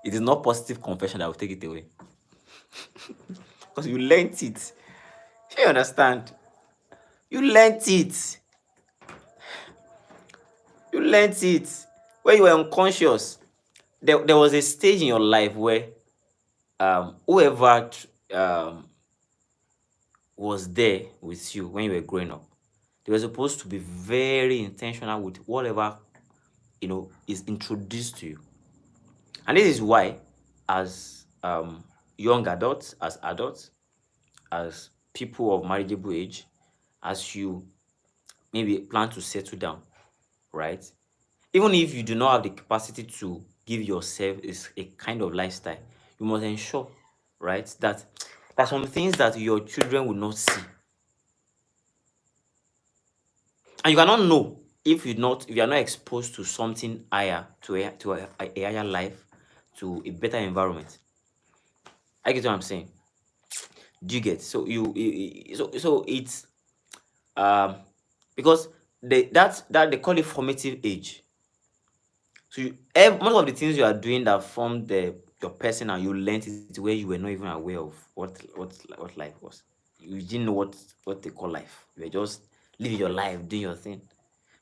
It is not positive confession that will take it away because you learned it. You understand? You learned it. You learned it when you were unconscious. There was a stage in your life where whoever was there with you when you were growing up, they were supposed to be very intentional with whatever is introduced to you. And this is why, as young adults, as people of marriageable age, as you maybe plan to settle down, right? Even if you do not have the capacity to give yourself a kind of lifestyle, you must ensure, right, that there are some things that your children will not see. And you cannot know if you are not exposed to something higher, to a higher life, to a better environment. I get what I'm saying. Do you get? So so it's um because that they call it formative age. So most of the things you are doing that form your person, and you learned it where you were not even aware of what life was. You didn't know what they call life. You were just living your life, doing your thing.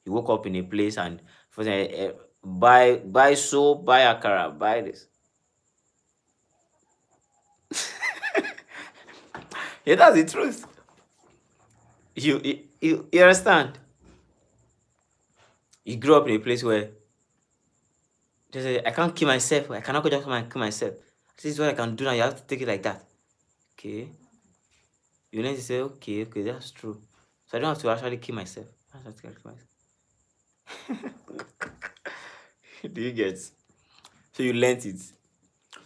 You woke up in a place and for example, buy soap, buy akara, buy this. Yeah, that's the truth. You understand? You grew up in a place where they say, I can't kill myself. I cannot go just come and kill myself. This is what I can do now. You have to take it like that. Okay. You need to say, okay, that's true. So I don't have to actually kill myself. I don't have to kill myself. Do you get? So you learnt it.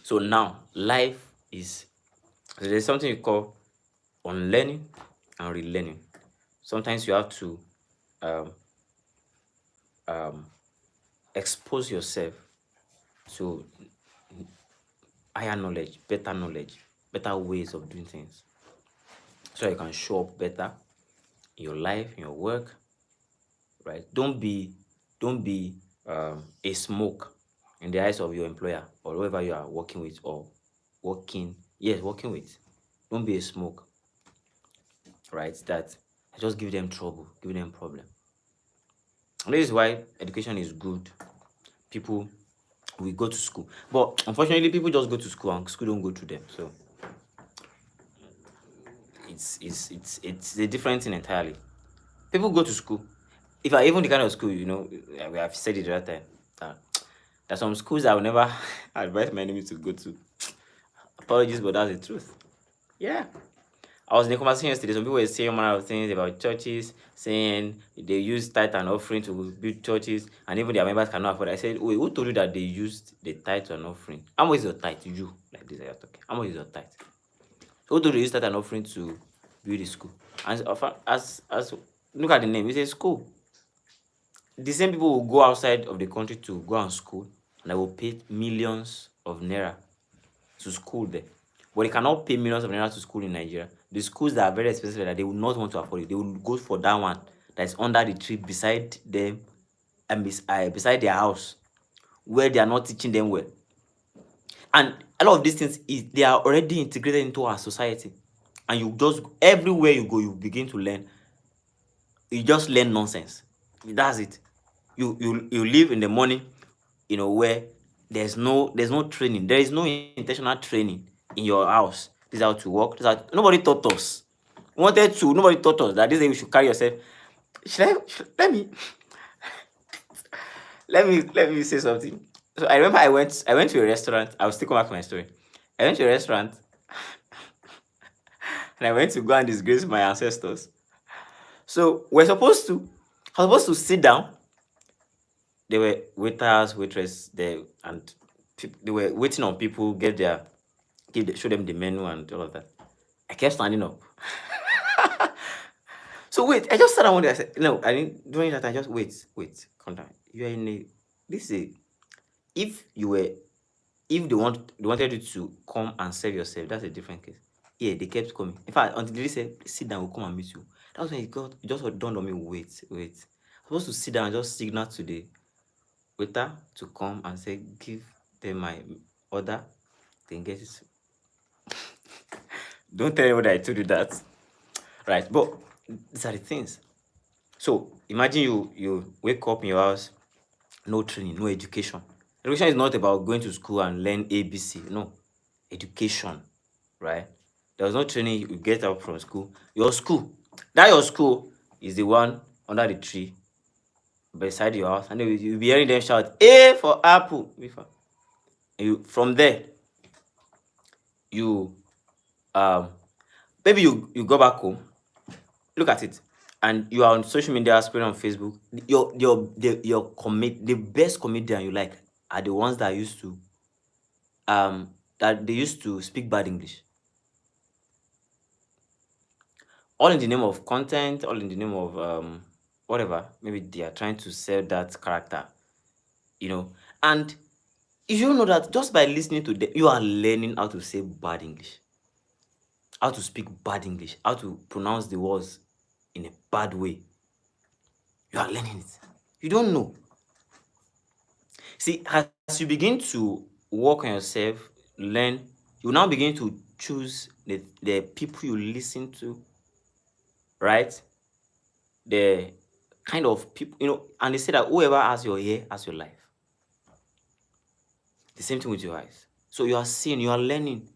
So now life is, so there's something you call unlearning and relearning. Sometimes you have to um, um, expose yourself to higher knowledge, better ways of doing things, so you can show up better in your life, in your work, right? Don't be a smoke in the eyes of your employer or whoever you are working with, or working with. Don't be a smoke, right? That just give them trouble, give them problem. And this is why education is good. People we go to school, but unfortunately people just go to school and school don't go to them. So it's a different thing entirely. People go to school. If I even the kind of school, we have said it the other time, that there's some schools I will never advise my enemies to go to. Apologies, but that's the truth. Yeah. I was in a conversation yesterday. Some people were saying one of things about churches, saying they use tithe and offering to build churches, and even their members cannot afford it. I said, wait, who told you that they used the tithe and offering? How much is your tithe? You, like this, you're talking. How much is your tithe? Who told you use tithe and offering to build the school? And as look at the name, it's a school. The same people will go outside of the country to go and school, and they will pay millions of naira to school there. But they cannot pay millions of naira to school in Nigeria. The schools that are very expensive, that they will not want to afford it, they will go for that one that is under the tree beside them, and beside their house, where they are not teaching them well. And a lot of these things they are already integrated into our society. And you just, everywhere you go, you begin to learn. You just learn nonsense. That's it. You live in the morning, where there's no training. There is no intentional training in your house. This is how to work. Nobody taught us. Nobody taught us that this day we should carry yourself. Let me say something. So I remember I went to a restaurant. I will still come back to my story. I went to a restaurant and I went to go and disgrace my ancestors. So I was supposed to sit down. There were waiters, waitress there, and they were waiting on people show them the menu and all of that. I kept standing up. So wait, I just sat down one day. I said, no, I didn't. During that, I just wait, calm down. You are in a this is a, if you were if they wanted you to come and serve yourself, that's a different case. Yeah, they kept coming. In fact, until they said, sit down, we'll come and meet you. That was when it just dawned on me, wait. I'm supposed to sit down and just signal to the waiter to come and say, give them my order, then get it. Don't tell anybody I told you that. Right, but these are the things. So imagine you wake up in your house, no training, no education. Education is not about going to school and learn ABC. No, education, right? There was no training. You get out from school. Your school is the one under the tree beside your house, and then you'll be hearing them shout, "A for apple." From there, you maybe you go back home, look at it, and you are on social media, scrolling on Facebook. The best comedian you like are the ones that they used to speak bad English, all in the name of content, all in the name of whatever. Maybe they are trying to sell that character, and you don't know that just by listening to them, you are learning how to say bad English, how to speak bad English, how to pronounce the words in a bad way. You are learning it. You don't know. See, as you begin to work on yourself, learn, you now begin to choose the people you listen to, right? The kind of people, and they say that whoever has your ear has your life. The same thing with your eyes. So you are seeing, you are learning.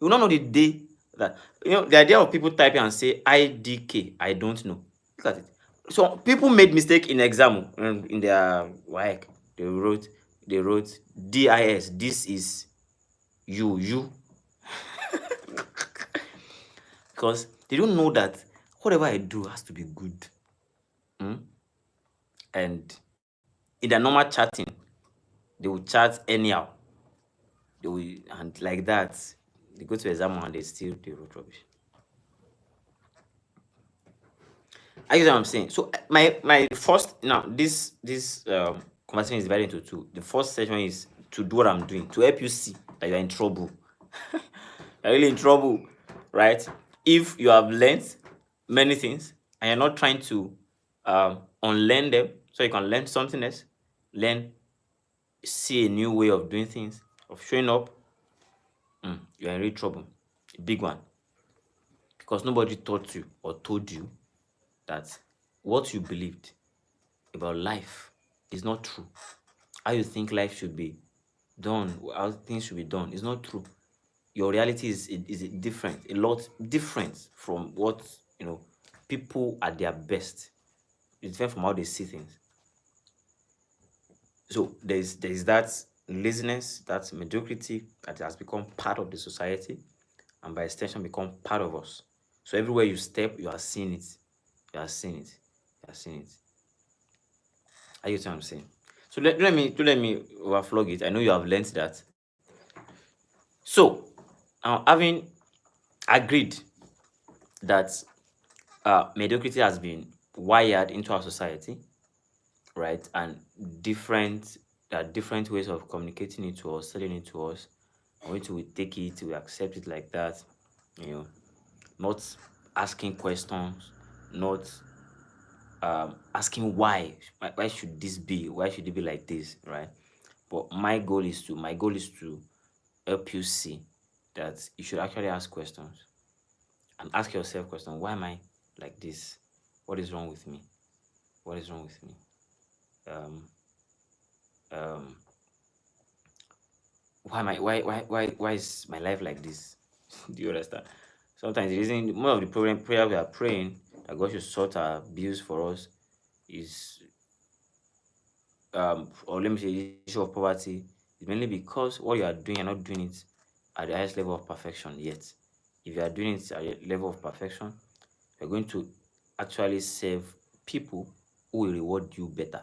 You will not know the day that, the idea of people typing and say IDK, I don't know. Look at it. So people made mistake in exam, in their WAEC. They wrote DIS. This is you. Because they don't know that whatever I do has to be good. And in their normal chatting, they will chat anyhow. They will, and like that, they go to exam and they wrote rubbish. I get what I'm saying. So my first, now this conversation is divided into two. The first session is to do what I'm doing to help you see that you're in trouble. You're really in trouble, right? If you have learned many things and you're not trying to unlearn them so you can learn something else, learn, see a new way of doing things, of showing up, you're in real trouble. A big one. Because nobody taught you or told you that what you believed about life is not true. How you think life should be done, how things should be done, is not true. Your reality is different, a lot different from what people at their best. It's different from how they see things. So there's that laziness, that mediocrity that has become part of the society, and by extension become part of us. So everywhere you step, you are seeing it. You are seeing it. You are seeing it. Are you see what I'm saying? So let me overflog it. I know you have learned that. So, having agreed that mediocrity has been wired into our society, right, and different ways of communicating it to us, selling it to us, and we take it, we accept it like that, not asking questions, not asking why should this be, why should it be like this, right? But my goal is to help you see that you should actually ask questions and ask yourself questions. Why am I like this? What is wrong with me? What is wrong with me? Um, um, why is my life like this? Do you understand? Sometimes the reason, more of the prayer we are praying that God should sort our bills for us is, or let me say, the issue of poverty is mainly because what you are doing, you're not doing it at the highest level of perfection yet. If you are doing it at a level of perfection, you're going to actually serve people who will reward you better.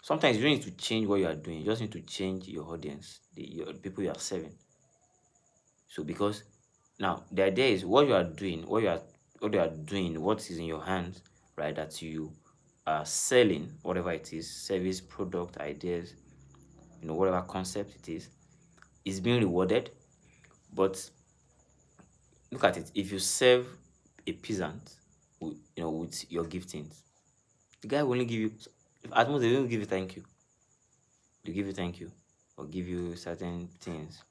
Sometimes you don't need to change what you are doing, you just need to change your audience, the people you are serving. So because now the idea is what you are doing, what is in your hands, right? That you are selling, whatever it is, service, product, ideas, whatever concept it is being rewarded. But look at it. If you serve a peasant with your giftings, the guy will only give you, at most they don't give you thank you. They give you thank you or give you certain things.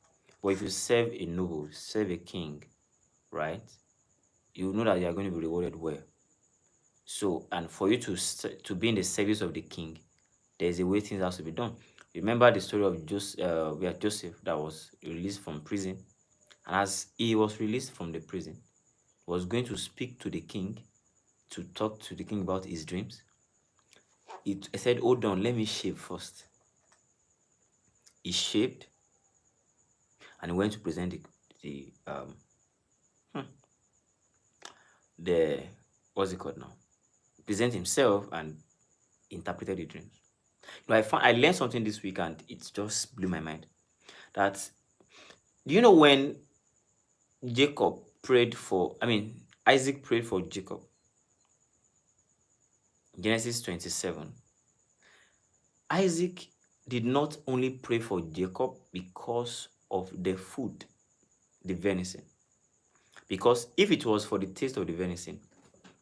But if you serve a noble, serve a king, right? You know that you are going to be rewarded well. So, and for you to be in the service of the king, there's a way things have to be done. Remember the story of Joseph that was released from prison, and as he was released from the prison, he was going to speak to the king, to talk to the king about his dreams. He said, "Hold on, let me shave first." He shaved, and he went to present the what's it called now? Present himself and interpreted the dreams. I learned something this week and it just blew my mind. That, do you know when Jacob prayed for, I mean, Isaac prayed for Jacob? Genesis 27. Isaac did not only pray for Jacob because of the food, the venison. Because if it was for the taste of the venison,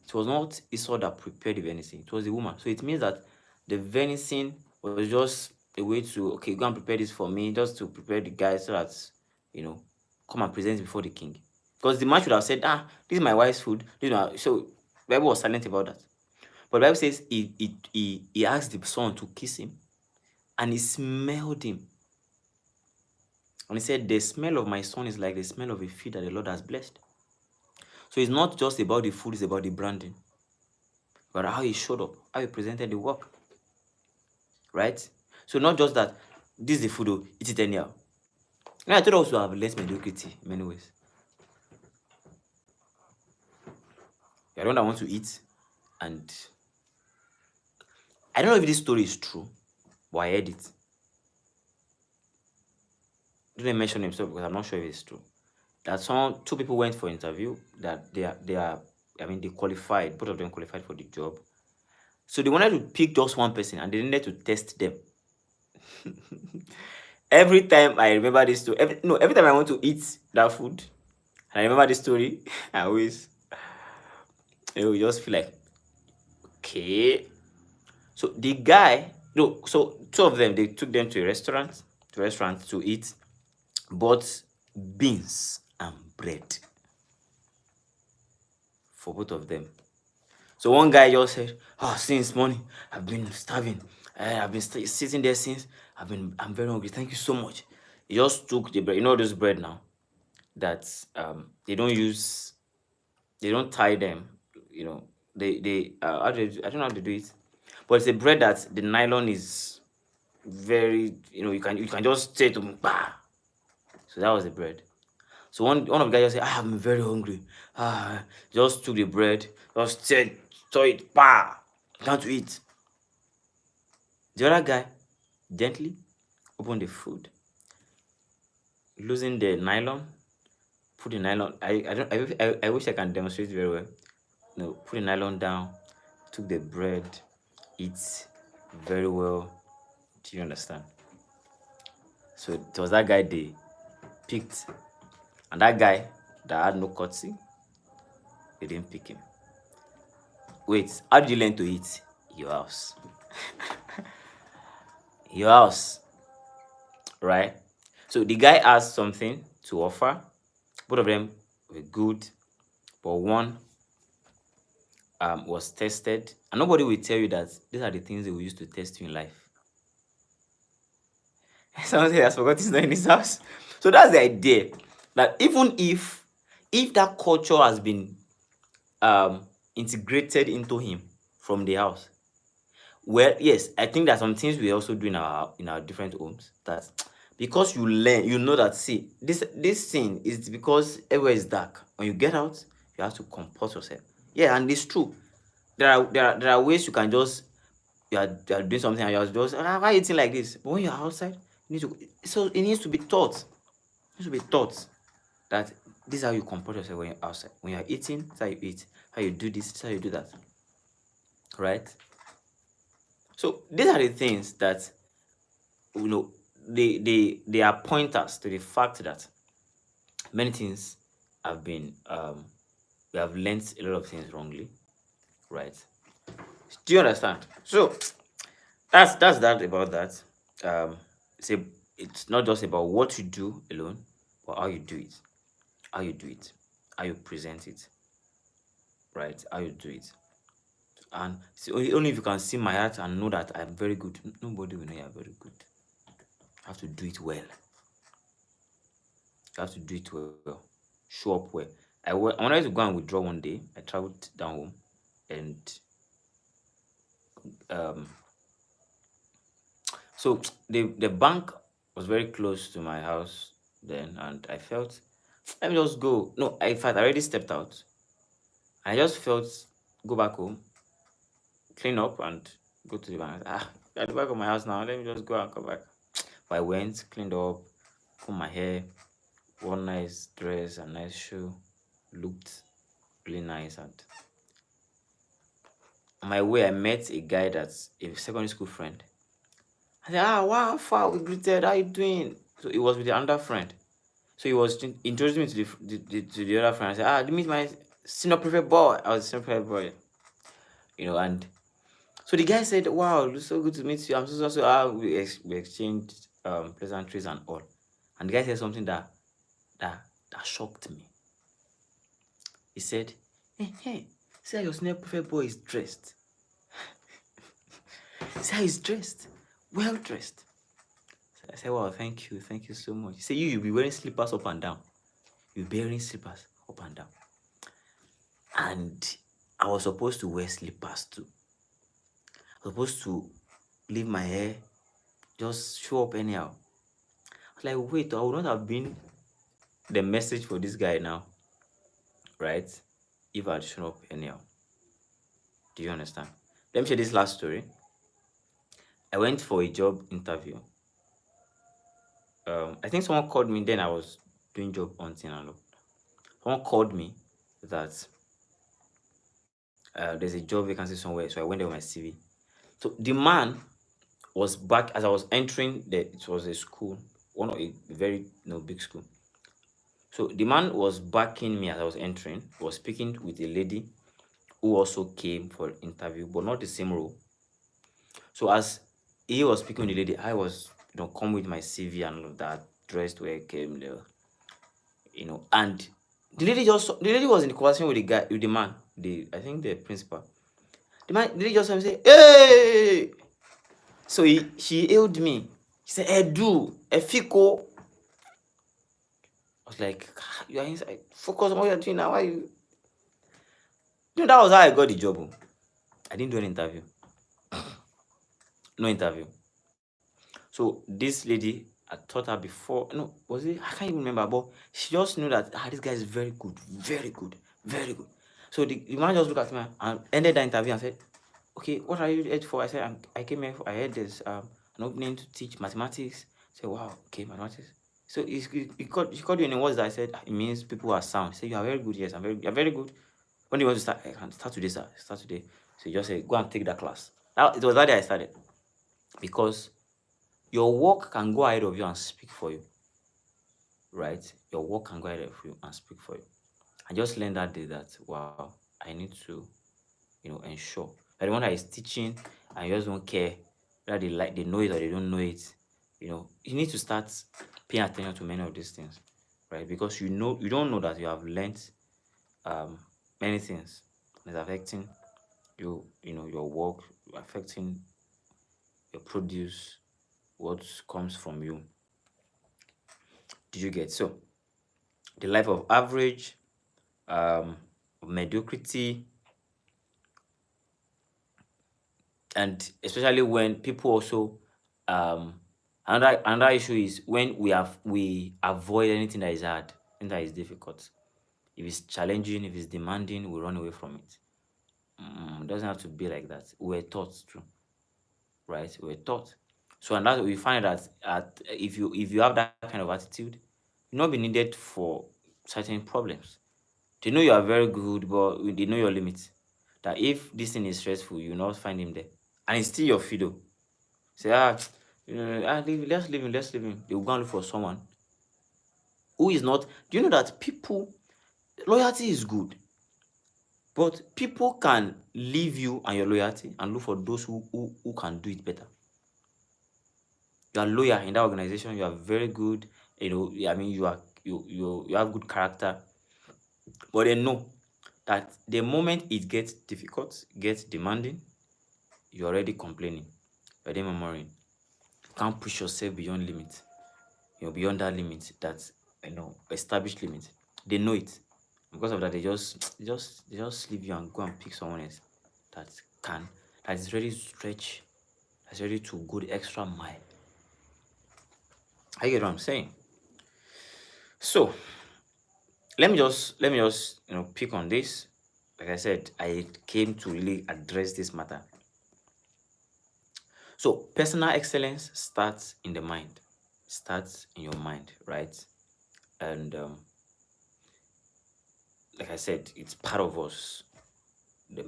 it was not Esau that prepared the venison, it was the woman. So it means that the venison was just a way to, okay, go and prepare this for me, just to prepare the guy so that, come and present it before the king. Because the man should have said, this is my wife's food. So the Bible was silent about that. But the Bible says he asked the son to kiss him, and he smelled him. And he said, the smell of my son is like the smell of a field that the Lord has blessed. So it's not just about the food, it's about the branding. But how he showed up, how he presented the work. Right? So not just that, this is the food, eat it anyhow. And I thought also have less mediocrity in many ways. You're the one that wants to eat, and I don't know if this story is true, but I heard it. I didn't mention himself because I'm not sure if it's true. That two people went for interview, that they qualified, both of them qualified for the job. So they wanted to pick just one person and they needed to test them. Every time I remember this story, every time I want to eat that food, and I remember this story, I always just feel like, okay. So the guy, so two of them, they took them to a restaurant to eat, bought beans and bread for both of them. So one guy just said, since morning, I've been starving. I've been sitting there since. I'm very hungry. Thank you so much. He just took the bread. You know this bread now that they don't tie them. I don't know how to do it, but it's a bread that the nylon is very, you can just say to them, bah. So that was the bread. So one of the guys just said, I'm very hungry. Just took the bread, just said, saw it, bah, can't eat. The other guy gently opened the food, losing the nylon, put the nylon. I wish I can demonstrate very well. Put the nylon down, took the bread, eats very well. Do you understand? So it was that guy they picked, and that guy that had no courtesy, they didn't pick him. Wait, how did you learn to eat? Your house. Your house. Right? So the guy has something to offer. Both of them were good, but one was tested. And nobody will tell you that these are the things they will use to test you in life. Someone has forgot he's not in his house. So that's the idea. That even if that culture has been integrated into him from the house, well, yes, I think that some things we also do in our different homes, that because you learn, that, see, this thing is because everywhere is dark. When you get out, you have to compose yourself. Yeah, and it's true. There are ways you can just, you are doing something and you're just, why are you eating like this? But when you're outside, it needs to be taught. It needs to be taught that this is how you comport yourself when you're outside. When you're eating, this is how you eat. How you do this, this is how you do that. Right? So these are the things that, they are pointers to the fact that many things have been, we have learned a lot of things wrongly. Right? Do you understand? So that's that about that. It's not just about what you do alone, but how you do it, how you present it, right? How you do it. And only if you can see my heart and know that I'm very good, nobody will know you're very good. You have to do it well. You have to do it well. Show up well. I wanted to go and withdraw one day. I traveled down home, and so the bank was very close to my house then, and I felt, let me just go. No, in fact, I already stepped out. I just felt, go back home, clean up, and go to the bank. At the back of my house now. Let me just go and come back. But I went, cleaned up, put my hair, wore nice dress and nice shoe, looked really nice, and on my way, I met a guy that's a secondary school friend. I said, "Ah, wow, how far we greeted? How you doing?" So it was with the other friend. So he was introducing me to the other friend. I said, "Ah, meet my senior prefect boy." I was a senior prefect boy, and so the guy said, "Wow, it's so good to meet you. I'm so." We exchanged pleasantries and all. And the guy said something that shocked me. He said, hey, see how your senior prefect boy is dressed. See how he's dressed, well dressed. So I said, "Wow, thank you so much." He said, "You'll be wearing slippers up and down. You'll be wearing slippers up and down." And I was supposed to wear slippers too. I was supposed to leave my hair, just show up anyhow. I was like, wait, I would not have been the message for this guy now, right? If I'd shown up anyhow. Do you understand? Let me share this last story. I went for a job interview. I think someone called me, then I was doing job hunting and all. Someone called me that there's a job vacancy somewhere, so I went there with my CV. So the man was back as I was entering it was a school, one of a very big school. So the man was backing me as I was entering, was speaking with a lady who also came for interview, but not the same role. So as he was speaking with the lady, I was come with my CV and all of that, dressed where I came there, and the lady was in the conversation with the man, I think the principal. The lady just saw me say, "Hey!" So she hailed me. She said, "Edu, Efiko." I was like, "Ah, you are inside. Focus on what you're doing now. Why you?" That was how I got the job. Oh. I didn't do an interview. No interview. So this lady, I taught her before. No, was it? I can't even remember. But she just knew that this guy is very good, very good, very good. So the man just looked at me and ended the interview and said, "Okay, what are you here for?" I said, "I came here. I heard there's an opening to teach mathematics." I said, "Wow, okay, mathematics." So he called you in words that I said it means people are sound. He said, "You are very good." Yes, you're very good. When do you want to start? I can start today, sir. Start today. So he just said, "Go and take that class." Now it was that day I started, because your work can go ahead of you and speak for you, right? Your work can go ahead of you and speak for you. I just learned that day that, wow, I need to, ensure that the one that is teaching and you just don't care whether they know it or they don't know it. You need to start paying attention to many of these things, right? Because you don't know that you have learned many things that's affecting your work, affecting your produce, what comes from you. Did you get? So the life of average, of mediocrity, and especially when people also another issue is when we avoid anything that is hard, anything that is difficult. If it's challenging, if it's demanding, we run away from it. It doesn't have to be like that. We're taught to, right? We're taught. So and that we find that if you have that kind of attitude, you'll not be needed for certain problems. They know you are very good, but they know your limits. That if this thing is stressful, you will not find him there. And it's still your fiddle. Say, let's leave him. They will go and look for someone who is not. Do you know that loyalty is good, but people can leave you and your loyalty and look for those who can do it better. You are loyal in that organization, you are very good, I mean, you have good character, but they know that the moment it gets difficult, gets demanding, you're already complaining, you're then murmuring. You can't push yourself beyond limit. Beyond that limit, that established limit. They know it. Because of that, they just leave you and go and pick someone else that that is ready to stretch, that's ready to go the extra mile. I get what I'm saying. So let me just pick on this. Like I said, I came to really address this matter. So personal excellence starts in the mind, starts in your mind, right? And like I said, it's part of us. the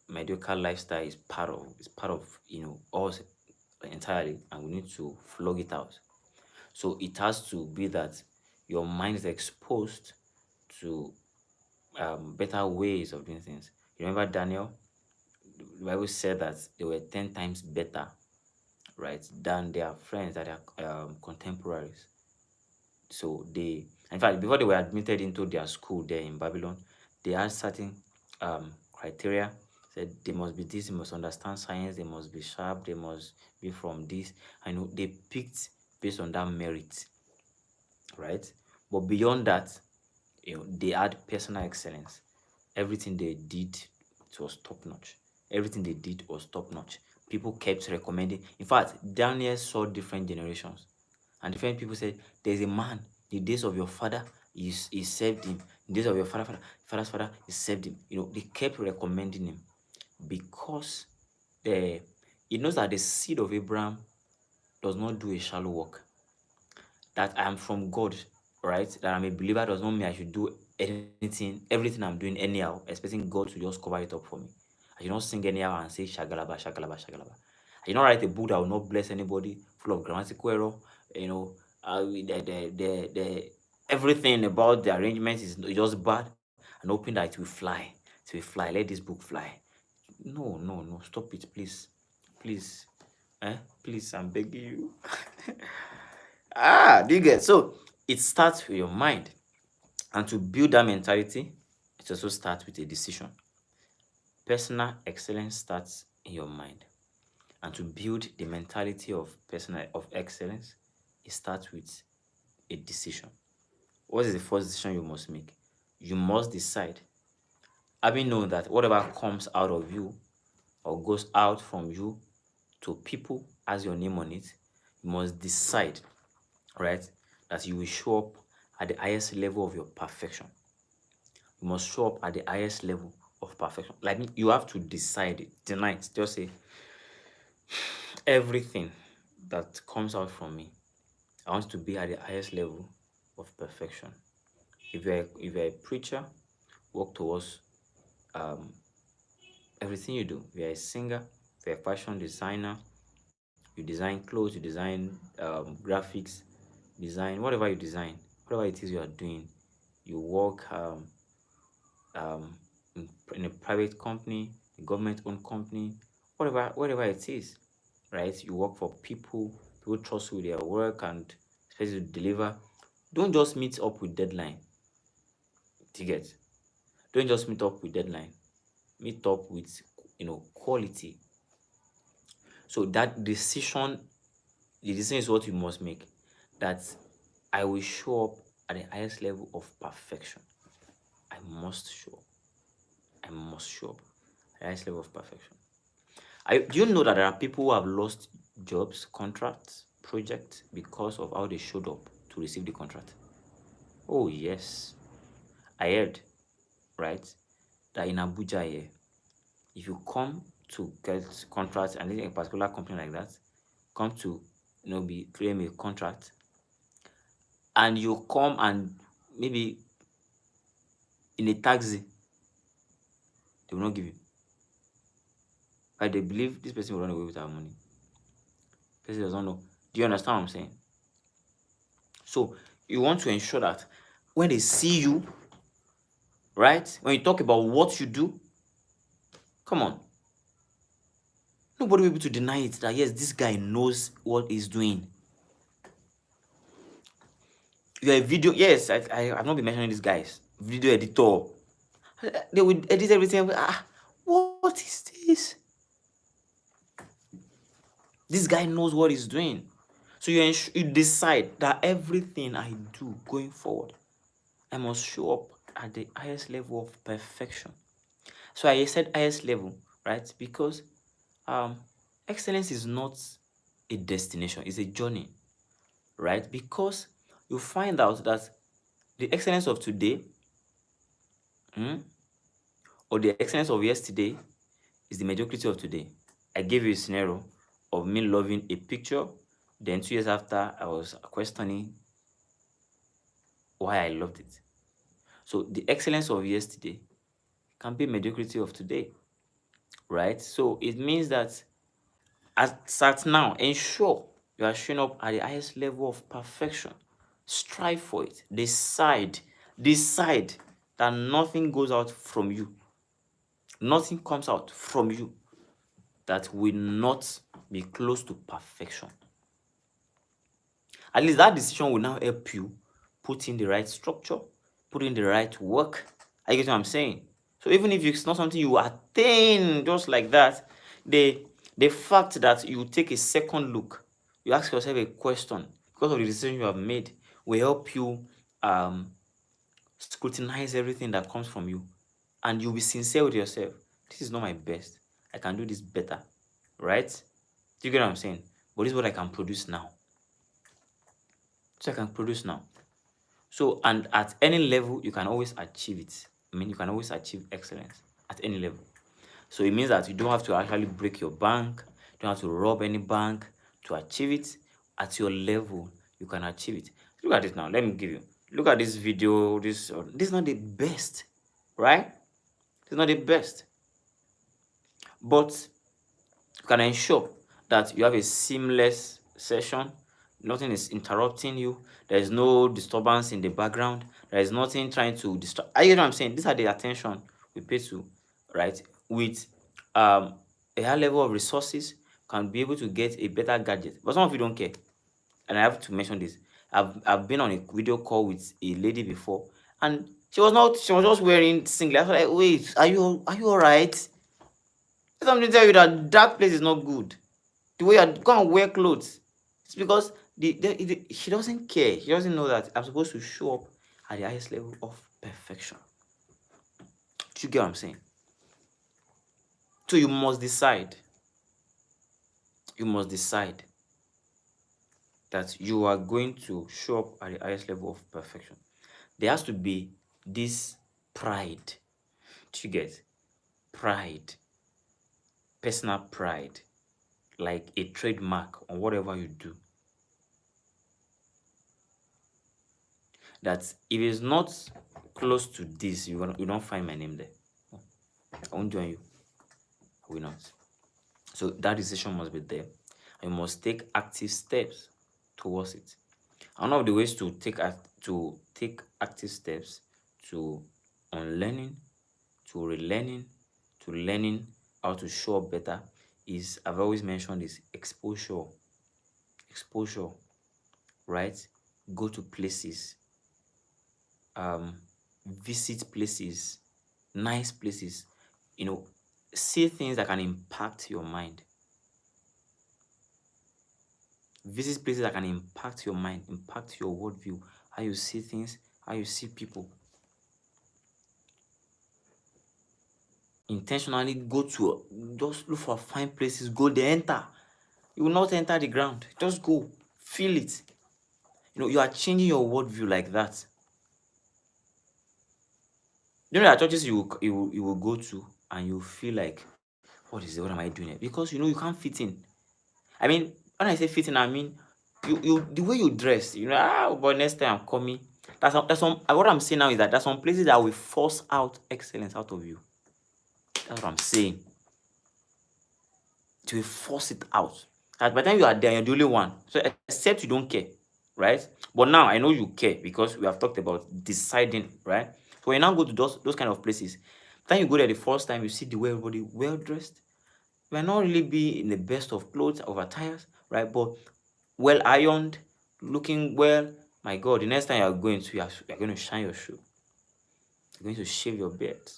mediocre lifestyle is part of us entirely, and we need to flog it out. So it has to be that your mind is exposed to better ways of doing things. You remember Daniel? The Bible said that they were 10 times better, right, than their friends, that their contemporaries. So they, in fact, before they were admitted into their school there in Babylon, they had certain criteria. Said they must be this, they must understand science, they must be sharp, they must be from this. I know they picked based on that merit, right? But beyond that, they had personal excellence. Everything they did, it was top notch. Everything they did was top notch. People kept recommending. In fact, Daniel saw different generations, and different people said, "There's a man. The days of your father, he served him. The days of your father's father, he served him." They kept recommending him because the he knows that the seed of Abraham does not do a shallow work. That I am from God, right? That I'm a believer does not mean I should do everything I'm doing anyhow, expecting God to just cover it up for me. I should not sing anyhow and say shagalaba, shagalaba, shagalaba. I should not write a book that will not bless anybody, full of grammatical error. The everything about the arrangement is just bad, and hoping that it will fly. It will fly. Let this book fly. No, no, no. Stop it, please. Please. Please, I'm begging you. Do you get? So it starts with your mind. And to build that mentality, it also starts with a decision. Personal excellence starts in your mind. And to build the mentality of excellence, it starts with a decision. What is the first decision you must make? You must decide, having known that whatever comes out of you or goes out from you to people has your name on it, you must decide, right, that you will show up at the highest level of your perfection. You must show up at the highest level of perfection. Like, you have to decide it tonight. Just say, everything that comes out from me, I want to be at the highest level of perfection. If you're a preacher, work towards everything you do. If you're a singer, if you're a fashion designer, you design clothes, you design graphics, design whatever you design, whatever it is you are doing, you work in a private company, a government-owned company, whatever it is, right? You work for people trust you with their work and expect you to deliver. Don't just meet up with deadline. Do you get? Don't just meet up with deadline. Meet up with quality. So that decision, the decision is what you must make. That I will show up at the highest level of perfection. I must show up. I must show up at the highest level of perfection. Do you know that there are people who have lost jobs, contracts, projects because of how they showed up to receive the contract? Oh yes, I heard, right, that in Abuja here, if you come to get contracts and in a particular company like that, come to be claim a contract, and you come and maybe in a taxi, they will not give you. But they believe this person will run away with our money. Person does not know. Do you understand what I'm saying? So you want to ensure that when they see you, right, when you talk about what you do, come on, nobody will be able to deny it that yes, this guy knows what he's doing. You're a video, yes, I've not been mentioning these guys, video editor. They would edit everything. What is this? This guy knows what he's doing. So you decide that everything I do going forward, I must show up at the highest level of perfection. So I said highest level, right? Because excellence is not a destination, it's a journey, right? Because you find out that the excellence of today or the excellence of yesterday is the mediocrity of today. I gave you a scenario of me loving a picture, then 2 years after, I was questioning why I loved it. So the excellence of yesterday can be mediocrity of today, right? So it means that at now, ensure you are showing up at the highest level of perfection. Strive for it. Decide that nothing goes out from you. Nothing comes out from you that will not be close to perfection. At least that decision will now help you put in the right structure, put in the right work. I get what I'm saying? So even if it's not something you attain just like that, the fact that you take a second look, you ask yourself a question because of the decision you have made, will help you scrutinize everything that comes from you, and you'll be sincere with yourself. This is not my best. I can do this better, right? Do you get what I'm saying? But this is what I can produce now. So I can produce now. So, and at any level, you can always achieve it. I mean, you can always achieve excellence at any level. So it means that you don't have to actually break your bank, you don't have to rob any bank to achieve it. At your level, you can achieve it. Look at it now. Let me give you. Look at this video. This is not the best, right? It's not the best. But you can ensure that you have a seamless session. Nothing is interrupting you. There is no disturbance in the background. There is nothing trying to distract. You know what I'm saying? These are the attention we pay to, right? With a high level of resources, can be able to get a better gadget. But some of you don't care. And I have to mention this. I've been on a video call with a lady before, and she was just wearing singlet. I was like, wait, are you all right? Something to tell you that place is not good. The way you go and wear clothes, it's because she doesn't care. She doesn't know that I'm supposed to show up at the highest level of perfection. Do you get what I'm saying? So you must decide. You must decide that you are going to show up at the highest level of perfection. There has to be this pride. Do you get? Pride. Personal pride. Like a trademark on whatever you do. That if it's not close to this, you don't find my name there. I won't join you. I will not. So that decision must be there. You must take active steps towards it. And one of the ways to take active steps to unlearning, to relearning, to learning how to show up better is, I've always mentioned this, exposure. Exposure, right? Go to places, visit places, nice places, see things that can impact your mind. Visit places that can impact your mind, impact your worldview, how you see things, how you see people. Intentionally go to, just look for fine places, go there, enter. You will not enter the ground. Just go, feel it. You are changing your worldview like that. There are churches you will go to and you feel like, what am I doing here? Because you can't fit in. I mean, when I say fit in, I mean you the way you dress, but next time I'm coming. That's some what I'm saying now is that there's some places that will force out excellence out of you. That's what I'm saying. It will force it out. That by the time you are there, you're the only one. So except you don't care, right? But now I know you care because we have talked about deciding, right? So when you now go to those kind of places, then you go there the first time, you see the way everybody well dressed. You might not really be in the best of clothes, of attires, right? But well ironed, looking well. My God, the next time you're going to shine your shoe. You're going to shave your beard.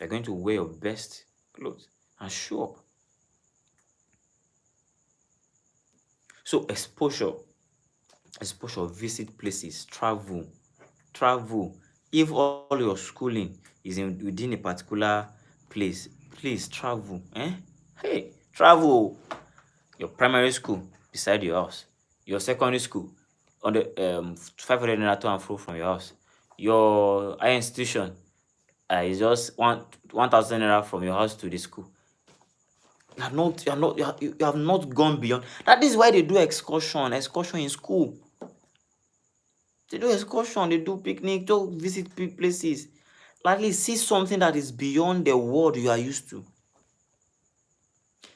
You're going to wear your best clothes and show up. So exposure, visit places, travel. If all your schooling is within a particular place, please travel. Hey, travel. Your primary school beside your house, your secondary school on the 500 naira to and fro from your house, your higher institution is just 1,000 naira from your house to the school. You have not gone beyond. That is why they do excursion in school. They do excursion, they do picnic, they visit places. At least see something that is beyond the world you are used to.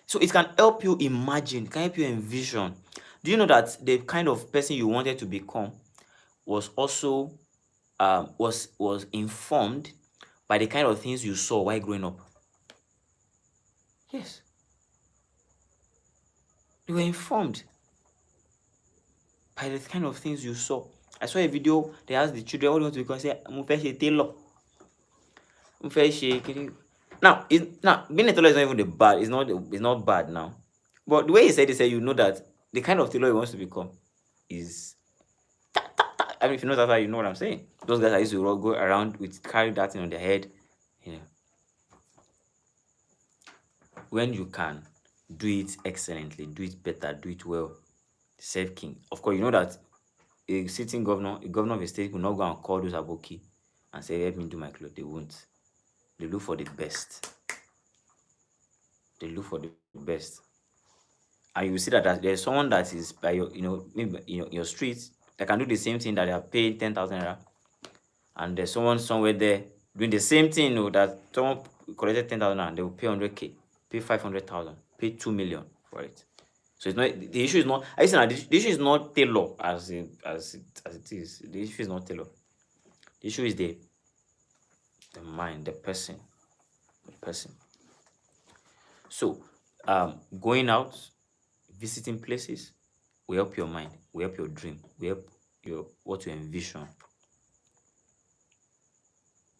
So it can help you imagine, can help you envision. Do you know that the kind of person you wanted to become was also was informed by the kind of things you saw while growing up? Yes, you were informed by the kind of things you saw. I saw a video, they asked the children, what do you want to become? Say, mo fẹ́ ṣe tailor. Mo fẹ́ ṣe kini. Now, being a tailor is not even the bad. It's not bad now. But the way he said, you know that the kind of tailor he wants to become is. I mean, if you know that, you know what I'm saying. Those guys that used to go around with carry that thing on their head, you know. When you can do it excellently, do it better, do it well, serve king. Of course, you know that a sitting governor, a governor of a state will not go and call those aboki and say, help me do my clothes. They won't. They look for the best. They look for the best. And you will see that there's someone that is by your, maybe your street that can do the same thing that they are paying 10,000 naira. And there's someone somewhere there doing the same thing, that someone collected 10,000 and they will pay 100k, pay 500,000, pay 2 million for it. So it's not the issue is not. I say the issue is not tailor as it is. The issue is not tailor. The issue is the mind, the person. So, going out, visiting places will help your mind, will help your dream, will help what you envision.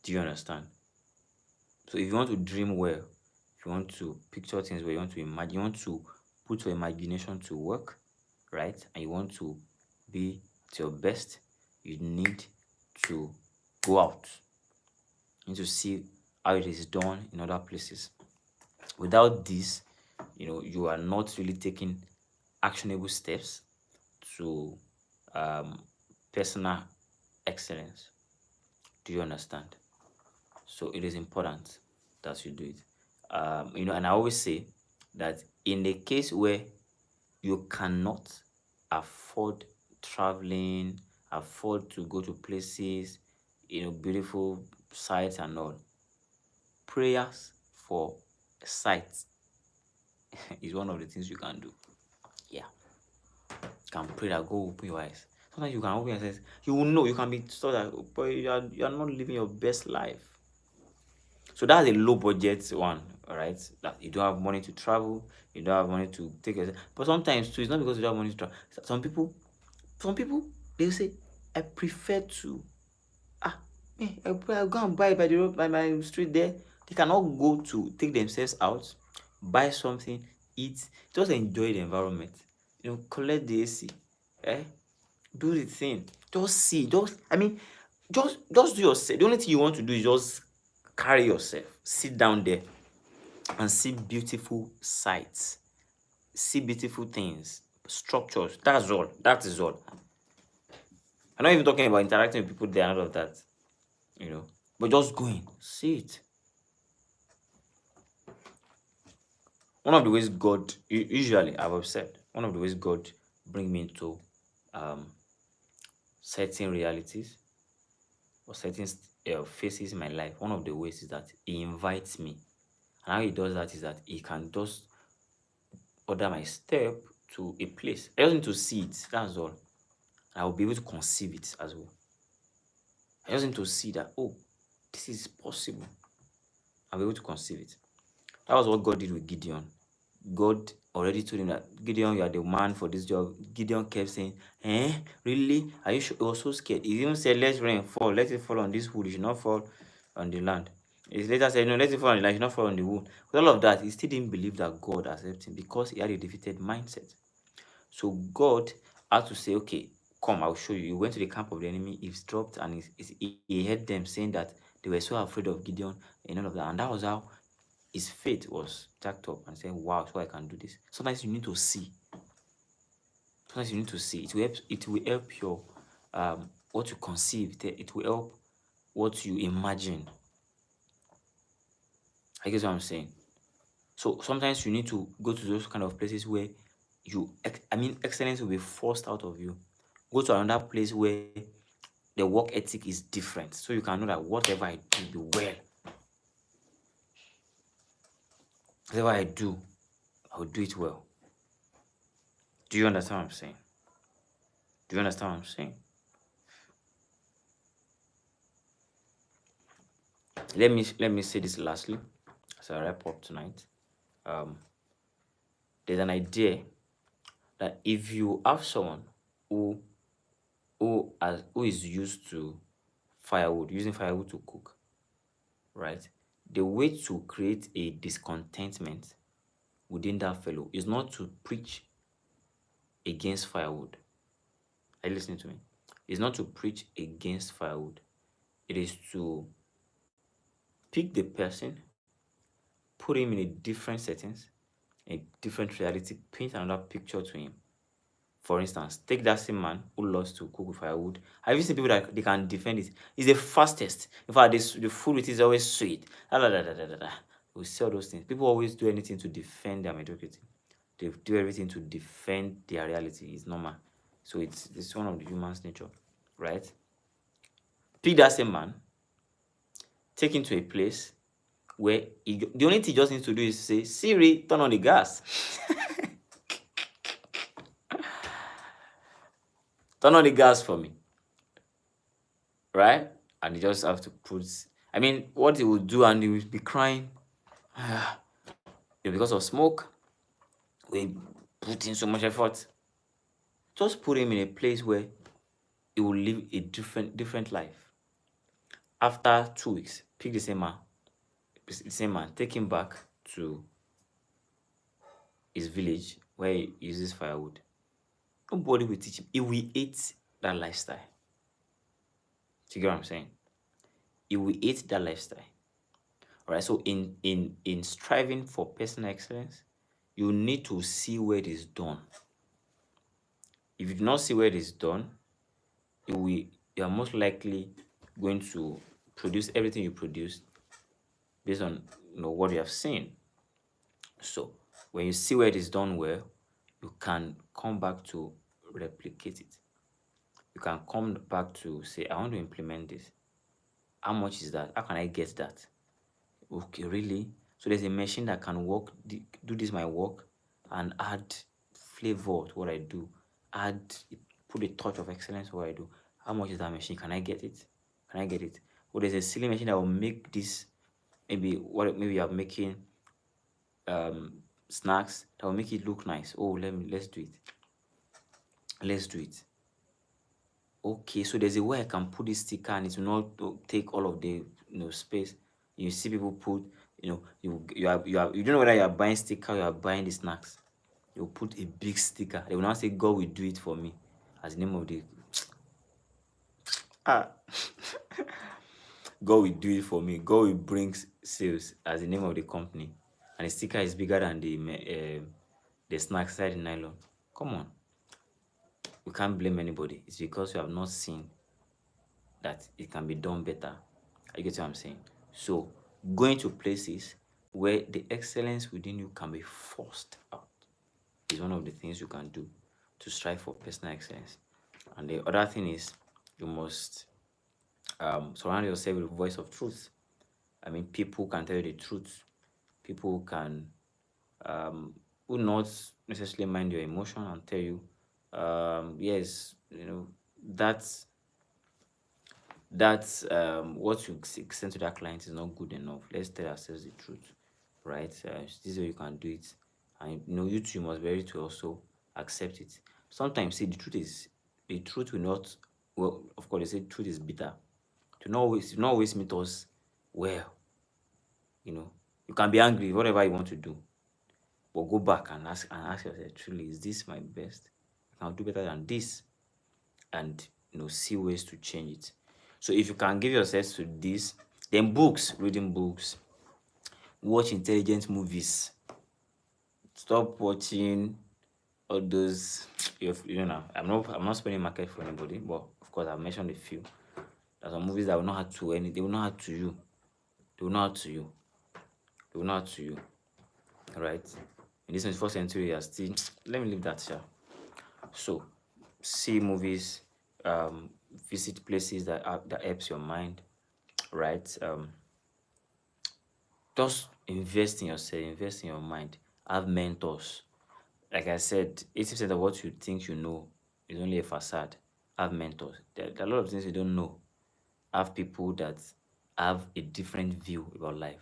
Do you understand? So if you want to dream well, if you want to picture things where you want to imagine, you want to put your imagination to work, right? And you want to be at your best, you need to go out. You need to see how it is done in other places. Without this, you are not really taking actionable steps to personal excellence. Do you understand? So it is important that you do it. And I always say that in the case where you cannot afford traveling, afford to go to places, beautiful sights and all, prayers for sight is one of the things you can do. Yeah. You can pray that God will open your eyes. Sometimes you can open your eyes. You will know, you can be told that, but you are not living your best life. So that's a low budget one, all right? That you don't have money to travel, you don't have money to take it. But sometimes too, it's not because you don't have money to travel. Some people, they say, I prefer to I'll go and buy it by the road, by my street there. They cannot go to take themselves out, buy something, eat, just enjoy the environment. Collect the AC, do the thing. Just see, just do yourself. The only thing you want to do is just carry yourself, sit down there, and see beautiful sights, see beautiful things, structures. That's all. That is all. I'm not even talking about interacting with people there and all of that. But just going, see it. One of the ways God, usually I've said, one of the ways God bring me into certain realities or certain phases in my life, one of the ways is that He invites me. And how He does that is that He can just order my step to a place. I just need to see it, that's all. I will be able to conceive it as well. I just need to see that, oh, this is possible. I'll be able to conceive it. That was what God did with Gideon. God already told him that, Gideon, you are the man for this job. Gideon kept saying, really? Are you sure? He was so scared. He even said, let rain fall. Let it fall on this wood. It should not fall on the land. He later said, no, let it fall on the land. It should not fall on the wood. With all of that, he still didn't believe that God accepted him because he had a defeated mindset. So God had to say, okay, come, I'll show you. He went to the camp of the enemy, eavesdropped, and he heard them saying that they were so afraid of Gideon and all of that. And that was how his faith was jacked up and saying, wow, so I can do this. Sometimes you need to see. Sometimes you need to see. It will help your what you conceive. It will help what you imagine. I guess what I'm saying. So sometimes you need to go to those kind of places where excellence will be forced out of you. Go to another place where the work ethic is different. So you can know that whatever I do will be well. Whatever I do, I will do it well. Do you understand what I'm saying? Do you understand what I'm saying? Let me say this lastly as I wrap up tonight. There's an idea that if you have someone who is used to firewood, using firewood to cook, right? The way to create a discontentment within that fellow is not to preach against firewood. Are you listening to me? It's not to preach against firewood. It is to pick the person, put him in a different settings, a different reality, paint another picture to him. For instance, take that same man who loves to cook with firewood. Have you seen people that they can defend it? It's the fastest. In fact, the food with it is always sweet. Da, da, da, da, da, da, da. We see all those things. People always do anything to defend their mediocrity. They do everything to defend their reality. It's normal. So it's one of the human's nature, right? Pick that same man, take him to a place where the only thing he just needs to do is say, Siri, turn on the gas. Turn on the gas for me. Right? And you just have to put, I mean, what he will do, and he will be crying because of smoke. We put in so much effort. Just put him in a place where he will live a different life. After 2 weeks, pick the same man, take him back to his village where he uses firewood. Nobody will teach him. He will hate that lifestyle. Do you get what I'm saying? He will hate that lifestyle. All right. So in striving for personal excellence, you need to see where it is done. If you do not see where it is done, you are most likely going to produce everything you produce based on what you have seen. So when you see where it is done well, you can come back to replicate it. You can come back to say, I want to implement this. How much is that? How can I get that? Okay, really? So there's a machine that can do this my work and add flavor to what I do. Put a touch of excellence to what I do. How much is that machine? Can I get it? Can I get it? Or there's a silly machine that will make this. Maybe you are making snacks that will make it look nice. Oh, let's do it. Let's do it. Okay, so there's a way I can put this sticker and it will not take all of the space. You see people put, you don't know whether you are buying sticker or you are buying the snacks. You put a big sticker. They will now say, God will do it for me, as the name of the God will do it for me. God will bring sales, as the name of the company, and the sticker is bigger than the snack side in nylon. Come on. We can't blame anybody. It's because you have not seen that it can be done better. You get what I'm saying? So going to places where the excellence within you can be forced out is one of the things you can do to strive for personal excellence. And the other thing is you must surround yourself with a voice of truth. I mean, people can tell you the truth. People can will not necessarily mind your emotion and tell you, yes, that's what you send to that client is not good enough. Let's tell ourselves the truth, right? This is how you can do it, and you too must be ready to also accept it. Sometimes, see, the truth will not. Well, of course, they say truth is bitter. To not always meet us well. You can be angry, whatever you want to do, but go back and ask yourself, truly, is this my best? I can do better than this, and see ways to change it. So if you can give yourself to this, then reading books, watch intelligent movies. Stop watching all those. I'm not spending market for anybody, but of course I've mentioned a few. There's some movies that will not add to any. They will not add to you. They will not add to you. They will not add to you. Right? In this 21st century, you are still. Let me leave that here. So, see movies, visit places that helps your mind, right? Just invest in yourself, invest in your mind, have mentors. Like I said, 80% of what you think you know is only a facade. Have mentors. There are a lot of things you don't know. Have people that have a different view about life,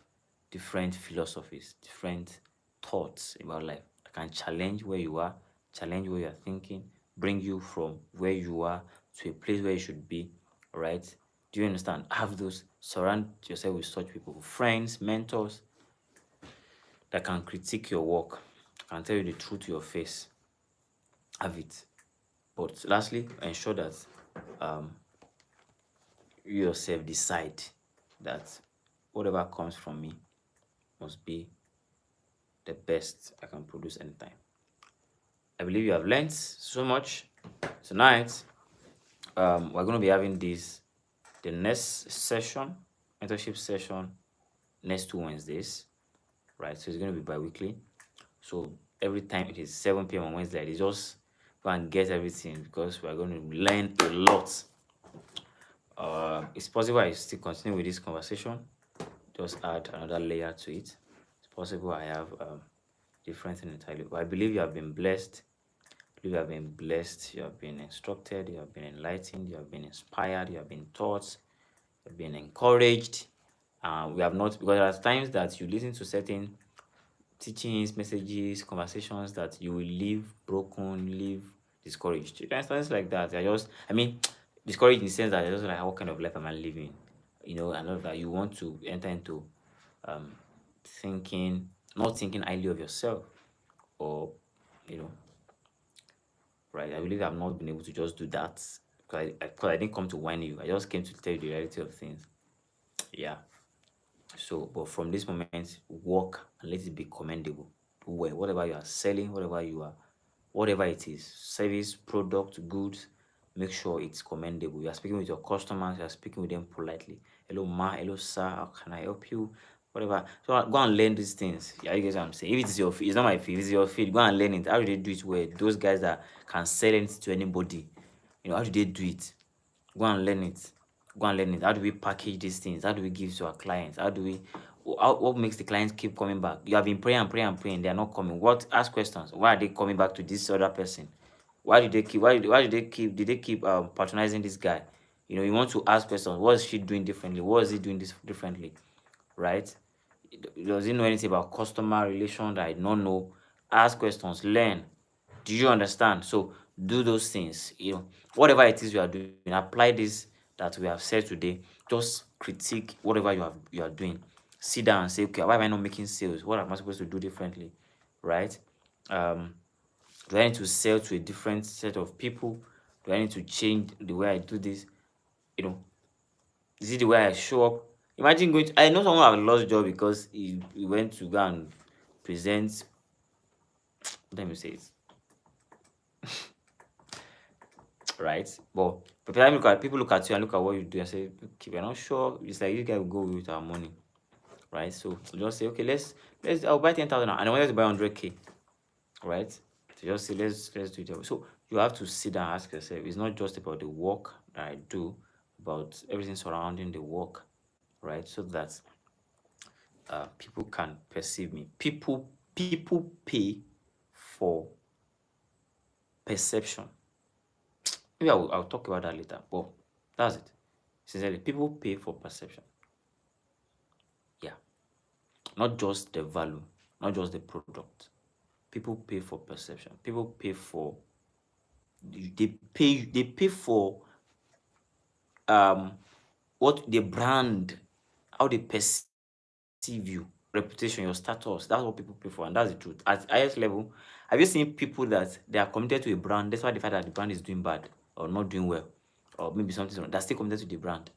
different philosophies, different thoughts about life that can challenge where you are, challenge where you are thinking, bring you from where you are to a place where you should be. All right? Do you understand? Have those, surround yourself with such people, friends, mentors that can critique your work, can tell you the truth to your face. Have it. But lastly, ensure that um, you yourself decide that whatever comes from me must be the best I can produce anytime. I believe you have learned so much tonight. We're going to be having the next session, mentorship session, next 2 Wednesdays, right? So it's going to be bi-weekly. So every time it is 7 p.m. on Wednesday, it's just go and get everything because we're going to learn a lot. It's possible I still continue with this conversation, just add another layer to it. It's possible I have different thing entirely, but I believe you have been blessed. I believe you have been blessed. You have been instructed. You have been enlightened. You have been inspired. You have been taught. You have been encouraged. We have not, because there are times that you listen to certain teachings, messages, conversations that you will leave broken, leave discouraged. There are times like that. I mean, discouraged in the sense that you're just like, what kind of life am I living? You know, and all of that. You want to enter into um, thinking, not thinking highly of yourself, or you know, right? I believe I've not been able to just do that because I didn't come to whine you. I just came to tell you the reality of things. Yeah. So, but from this moment, work and let it be commendable. Do well, whatever you are selling, whatever it is, service, product, goods, make sure it's commendable. You are speaking with your customers, you are speaking with them politely. Hello, ma, hello, sir, how can I help you? Whatever. So go and learn these things. Yeah, you guys what I'm saying. If it's your field, it's not my field, it's your field. Go and learn it. How do they do it well? Those guys that can sell it to anybody, how do they do it? Go and learn it. Go and learn it. How do we package these things? How do we give to our clients? What makes the clients keep coming back? You have been praying and praying and praying. They are not coming. Ask questions. Why are they coming back to this other person? Did they keep patronizing this guy? You want to ask questions. What is she doing differently? What is he doing this differently? Right? Does he know anything about customer relation that I don't know? Ask questions, learn. Do you understand? So do those things. Whatever it is you are doing, apply this that we have said today. Just critique whatever you are doing. Sit down and say, okay, why am I not making sales? What am I supposed to do differently? Right? Do I need to sell to a different set of people? Do I need to change the way I do this? You know, is it the way I show up? Imagine I know someone have lost job because he went to go and present. Let me say it. Right? But people look at you and look at what you do and say, okay, we're not sure. It's like, you guys will go with our money. Right? So just say, okay, I'll buy 10,000 and I wanted to buy 100K. Right? So just say, let's do it. So you have to sit down and ask yourself, it's not just about the work that I do, about everything surrounding the work, right? So that people can perceive me. People pay for perception. Maybe I'll talk about that later, but that's it. Sincerely, people pay for perception. Yeah. Not just the value, not just the product. People pay for perception. People pay for they pay for what the brand, how they perceive you, reputation, your status. That's what people pay for, and that's the truth. At highest level, have you seen people that they are committed to a brand despite the fact that the brand is doing bad or not doing well, or maybe something wrong, they're still committed to the brand?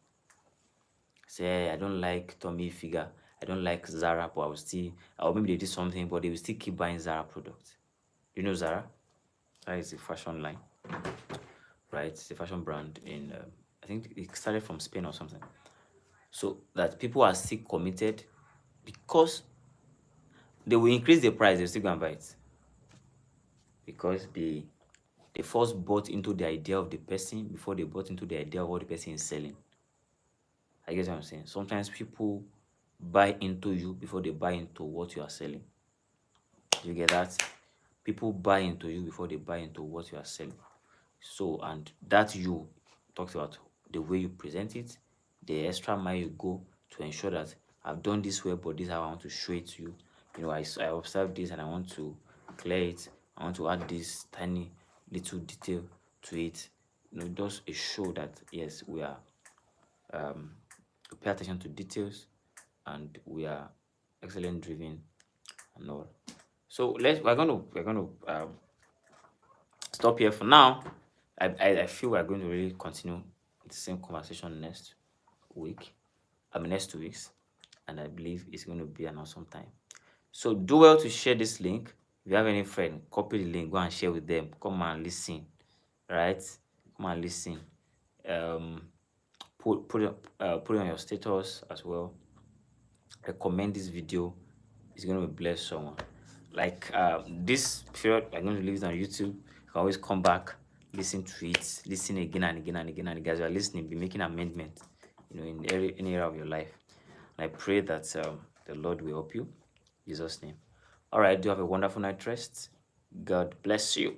Say, I don't like Tommy Figure, I don't like Zara, but I will still, or maybe they did something, but they will still keep buying Zara products. You know Zara? Zara is a fashion line, right? It's a fashion brand in, I think it started from Spain or something. So that people are still committed because they will increase the price, they'll still go and buy it. Because They first bought into the idea of the person before they bought into the idea of what the person is selling. I guess what I'm saying. Sometimes people buy into you before they buy into what you are selling. You get that? People buy into you before they buy into what you are selling. So, and that you talks about the way you present it, the extra mile you go to ensure that I've done this well, but this is how I want to show it to you. You know, I observe this and I want to clear it. I want to add this tiny little detail to it. You know, just a show that yes, we are we pay attention to details and we are excellent driven and all. So we're gonna stop here for now. I feel we're going to really continue the same conversation next week. I mean next 2 weeks, and I believe it's going to be an awesome time. So do well to share this link. If you have any friend, copy the link, go and share with them. Come and listen, right? Come and listen. Put it on your status as well. Recommend this video. It's going to bless someone. Like this period, I'm going to leave it on YouTube. You can always come back, listen to it, listen again and again and again and again. As you are listening, be making amendments, you know, in any area of your life. And I pray that the Lord will help you. In Jesus' name. All right. Do have a wonderful night rest. God bless you.